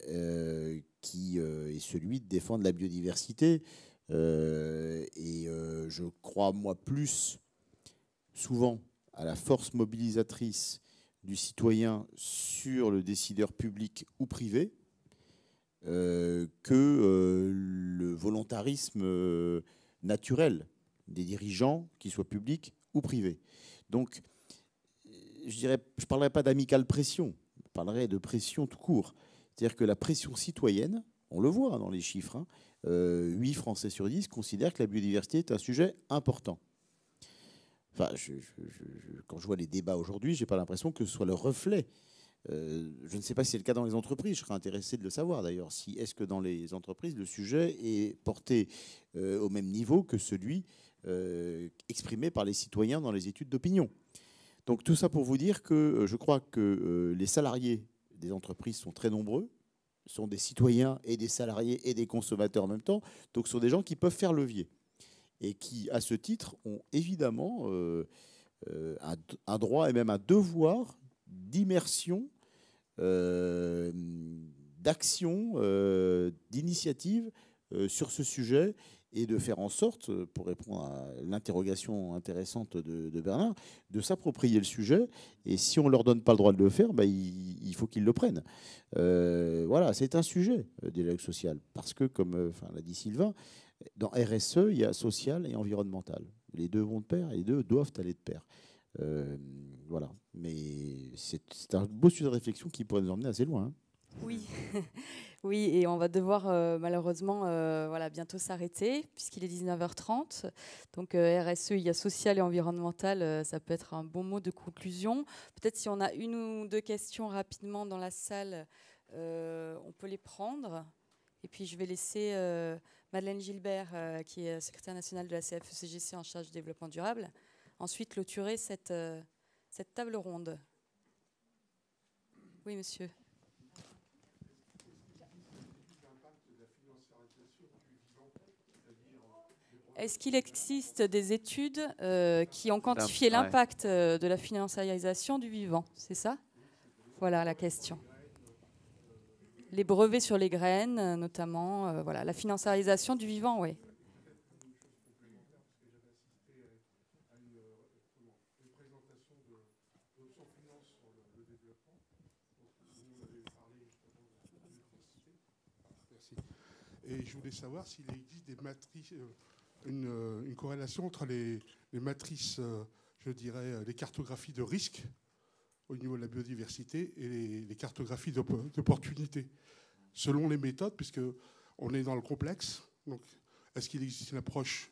qui est celui de défendre la biodiversité. Je crois, moi, plus souvent à la force mobilisatrice du citoyen sur le décideur public ou privé que le volontarisme naturel des dirigeants, qu'ils soient publics ou privés. Donc, je ne parlerai pas d'amicale pression, je parlerai de pression tout court. C'est-à-dire que la pression citoyenne, on le voit dans les chiffres, hein, 8 Français sur 10 considèrent que la biodiversité est un sujet important. Enfin, quand je vois les débats aujourd'hui, je n'ai pas l'impression que ce soit le reflet. Je ne sais pas si c'est le cas dans les entreprises, je serais intéressé de le savoir d'ailleurs. Est-ce que dans les entreprises, le sujet est porté au même niveau que celui exprimé par les citoyens dans les études d'opinion? Donc tout ça pour vous dire que je crois que les salariés des entreprises sont très nombreux, sont des citoyens et des salariés et des consommateurs en même temps, donc ce sont des gens qui peuvent faire levier et qui, à ce titre, ont évidemment un droit et même un devoir d'immersion, d'action, d'initiative sur ce sujet et de faire en sorte, pour répondre à l'interrogation intéressante de Bernard, de s'approprier le sujet. Et si on ne leur donne pas le droit de le faire, il faut qu'ils le prennent. Voilà, c'est un sujet, dialogue social. Parce que, comme l'a dit Sylvain, dans RSE, il y a social et environnemental. Les deux vont de pair et les deux doivent aller de pair. Voilà. Mais c'est un beau sujet de réflexion qui pourrait nous emmener assez loin. Hein. Oui. Oui, et on va devoir malheureusement bientôt s'arrêter puisqu'il est 19h30. Donc RSE, il y a social et environnemental, ça peut être un bon mot de conclusion. Peut-être si on a une ou deux questions rapidement dans la salle, on peut les prendre. Et puis je vais laisser Madeleine Gilbert, qui est secrétaire nationale de la CFE-CGC en charge du développement durable, ensuite clôturer cette table ronde. Oui, monsieur. Est-ce qu'il existe des études qui ont quantifié l'impact de la financiarisation du vivant? C'est ça? Voilà la question. Les brevets sur les graines, notamment. Voilà, la financiarisation du vivant, oui. Et je voulais savoir s'il existe des matrices, une corrélation entre les matrices, je dirais, les cartographies de risque au niveau de la biodiversité et les cartographies d'opportunités, selon les méthodes, puisqu'on est dans le complexe. Donc, est-ce qu'il existe une approche,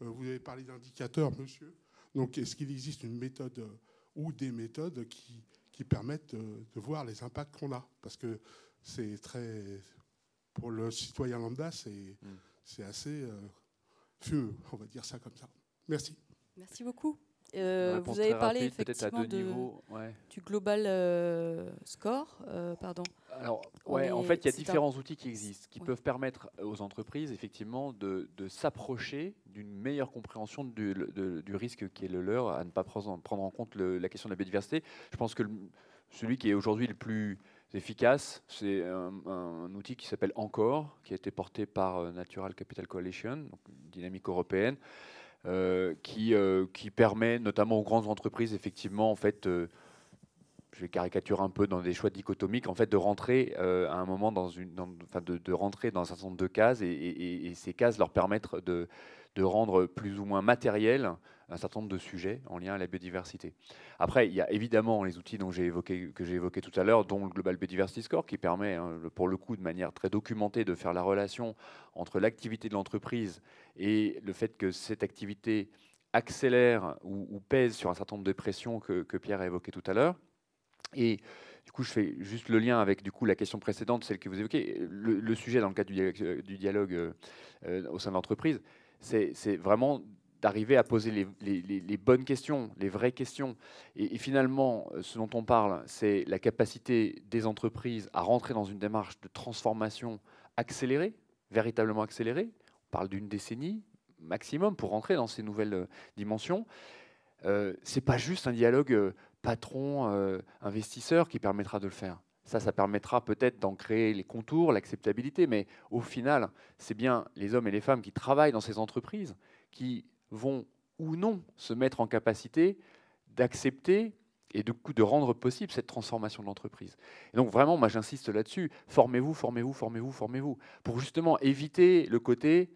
vous avez parlé d'indicateurs, monsieur, donc est-ce qu'il existe une méthode ou des méthodes qui permettent de voir les impacts qu'on a? Parce que c'est très... Pour le citoyen lambda, c'est assez fumeux, on va dire ça comme ça. Merci. Merci beaucoup. Vous avez parlé effectivement du global score. Pardon. Alors, en fait, il y a différents outils qui existent, qui peuvent permettre aux entreprises, effectivement, de s'approcher d'une meilleure compréhension du risque qui est le leur, à ne pas prendre en compte la question de la biodiversité. Je pense que celui qui est aujourd'hui le plus efficace, c'est un outil qui s'appelle Encore, qui a été porté par Natural Capital Coalition, donc une dynamique européenne, qui permet notamment aux grandes entreprises, effectivement, en fait, je vais caricaturer un peu dans des choix dichotomiques, en fait, de rentrer à un moment de rentrer dans un certain nombre de cases, et ces cases leur permettre de rendre plus ou moins matériel un certain nombre de sujets en lien à la biodiversité. Après, il y a évidemment les outils que j'ai évoqués tout à l'heure, dont le Global Biodiversity Score, qui permet, pour le coup, de manière très documentée, de faire la relation entre l'activité de l'entreprise et le fait que cette activité accélère ou pèse sur un certain nombre de pressions que Pierre a évoquées tout à l'heure. Et du coup, je fais juste le lien avec la question précédente, celle que vous évoquez. Le sujet dans le cadre du dialogue au sein de l'entreprise, c'est vraiment d'arriver à poser les bonnes questions, les vraies questions. Et finalement, ce dont on parle, c'est la capacité des entreprises à rentrer dans une démarche de transformation accélérée, véritablement accélérée. On parle d'une décennie maximum pour rentrer dans ces nouvelles dimensions. C'est pas juste un dialogue patron investisseur qui permettra de le faire. Ça permettra peut-être d'en créer les contours, l'acceptabilité, mais au final, c'est bien les hommes et les femmes qui travaillent dans ces entreprises qui vont ou non se mettre en capacité d'accepter et de rendre possible cette transformation de l'entreprise. Et donc vraiment, moi j'insiste là-dessus, formez-vous, formez-vous, formez-vous, formez-vous, pour justement éviter le côté,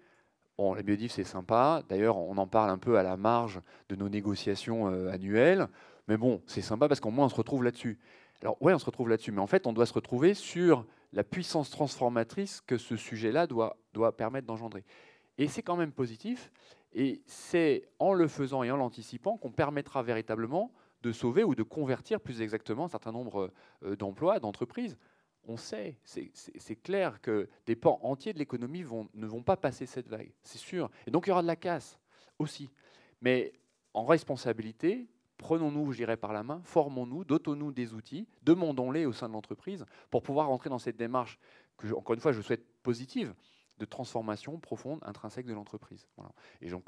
bon, la biodiv c'est sympa, d'ailleurs on en parle un peu à la marge de nos négociations annuelles, mais bon, c'est sympa parce qu'au moins on se retrouve là-dessus. Alors ouais, on se retrouve là-dessus, mais en fait on doit se retrouver sur la puissance transformatrice que ce sujet-là doit permettre d'engendrer. Et c'est quand même positif, et c'est en le faisant et en l'anticipant qu'on permettra véritablement de sauver ou de convertir plus exactement un certain nombre d'emplois, d'entreprises. On sait, c'est clair que des pans entiers de l'économie ne vont pas passer cette vague, c'est sûr. Et donc il y aura de la casse aussi. Mais en responsabilité, prenons-nous, je dirais, par la main, formons-nous, dotons-nous des outils, demandons-les au sein de l'entreprise pour pouvoir rentrer dans cette démarche que, encore une fois, je souhaite positive, de transformation profonde, intrinsèque de l'entreprise. Voilà. Et j'en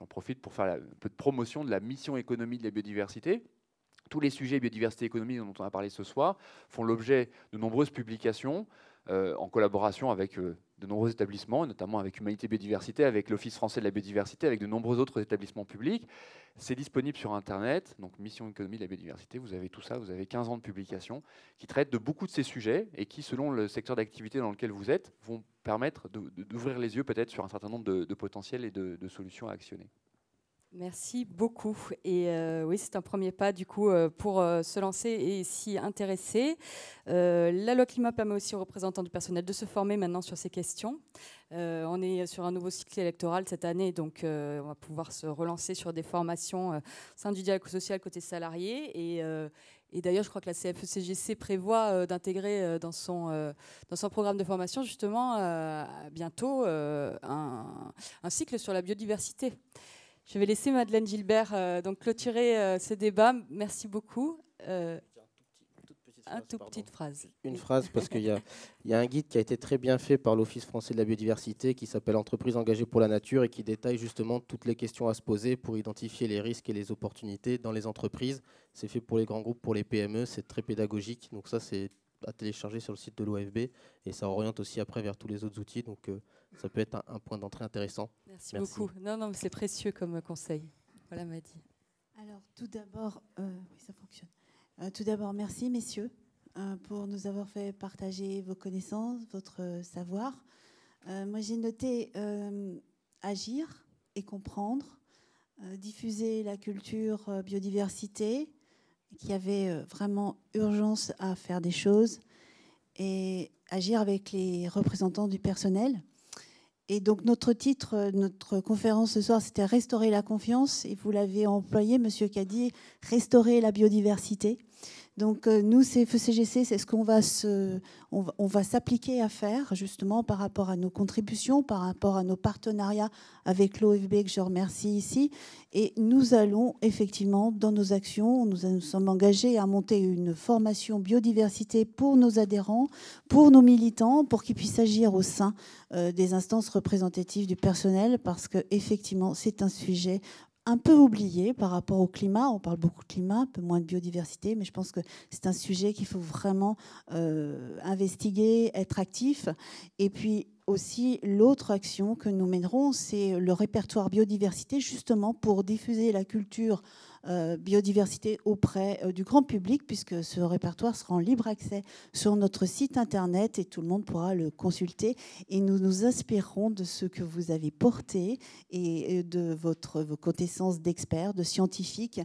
profite pour faire un peu de promotion de la mission économie de la biodiversité. Tous les sujets biodiversité et économie dont on a parlé ce soir font l'objet de nombreuses publications en collaboration avec de nombreux établissements, notamment avec Humanité Biodiversité, avec l'Office français de la biodiversité, avec de nombreux autres établissements publics. C'est disponible sur Internet, donc Mission économie de la biodiversité, vous avez tout ça, vous avez 15 ans de publications qui traitent de beaucoup de ces sujets et qui, selon le secteur d'activité dans lequel vous êtes, vont permettre d'ouvrir les yeux peut-être sur un certain nombre de potentiels et de solutions à actionner. Merci beaucoup. Et oui, c'est un premier pas du coup pour se lancer et s'y intéresser. La loi climat permet aussi aux représentants du personnel de se former maintenant sur ces questions. On est sur un nouveau cycle électoral cette année, donc on va pouvoir se relancer sur des formations au sein du dialogue social côté salarié. Et d'ailleurs, je crois que la CFE-CGC prévoit d'intégrer dans son programme de formation justement bientôt un cycle sur la biodiversité. Je vais laisser Madeleine Gilbert donc clôturer ce débat. Merci beaucoup. Petite phrase. Une phrase, parce qu'il y a un guide qui a été très bien fait par l'Office français de la biodiversité qui s'appelle Entreprises engagées pour la nature et qui détaille justement toutes les questions à se poser pour identifier les risques et les opportunités dans les entreprises. C'est fait pour les grands groupes, pour les PME, c'est très pédagogique. Donc ça, c'est à télécharger sur le site de l'OFB et ça oriente aussi après vers tous les autres outils. Donc ça peut être un point d'entrée intéressant. Merci beaucoup. Non, c'est précieux comme conseil. Voilà, Madi. Alors, tout d'abord, oui, ça fonctionne. Tout d'abord, merci, messieurs, pour nous avoir fait partager vos connaissances, votre savoir. Moi, j'ai noté agir et comprendre, diffuser la culture biodiversité, qu'il y avait vraiment urgence à faire des choses, et agir avec les représentants du personnel. Et donc notre titre, notre conférence ce soir, c'était « Restaurer la confiance ». Et vous l'avez employé, Monsieur Cadier, « Restaurer la biodiversité ». Donc nous, CFE-CGC, c'est ce qu'on va on va s'appliquer à faire justement par rapport à nos contributions, par rapport à nos partenariats avec l'OFB que je remercie ici. Et nous allons effectivement, dans nos actions, nous sommes engagés à monter une formation biodiversité pour nos adhérents, pour nos militants, pour qu'ils puissent agir au sein des instances représentatives du personnel, parce qu'effectivement, c'est un sujet un peu oublié par rapport au climat. On parle beaucoup de climat, un peu moins de biodiversité, mais je pense que c'est un sujet qu'il faut vraiment investiguer, être actif. Et puis aussi, l'autre action que nous mènerons, c'est le répertoire biodiversité, justement pour diffuser la culture biodiversité auprès du grand public, puisque ce répertoire sera en libre accès sur notre site internet et tout le monde pourra le consulter. Et nous nous inspirerons de ce que vous avez porté et de vos connaissances d'experts, de scientifiques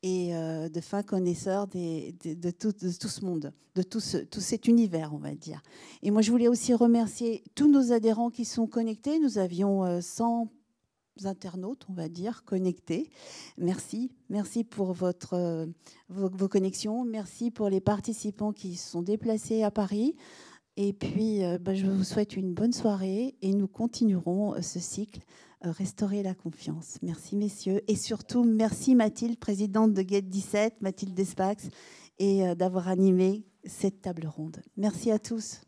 et de fins connaisseurs de tout ce monde, de tout cet univers, on va dire. Et moi, je voulais aussi remercier tous nos adhérents qui sont connectés. Nous avions 100 internautes, on va dire, connectés. Merci. Merci pour vos connexions. Merci pour les participants qui se sont déplacés à Paris. Et puis, je vous souhaite une bonne soirée et nous continuerons ce cycle Restaurer la confiance. Merci, messieurs. Et surtout, merci Mathilde, présidente de GET 17, Mathilde Despax, et d'avoir animé cette table ronde. Merci à tous.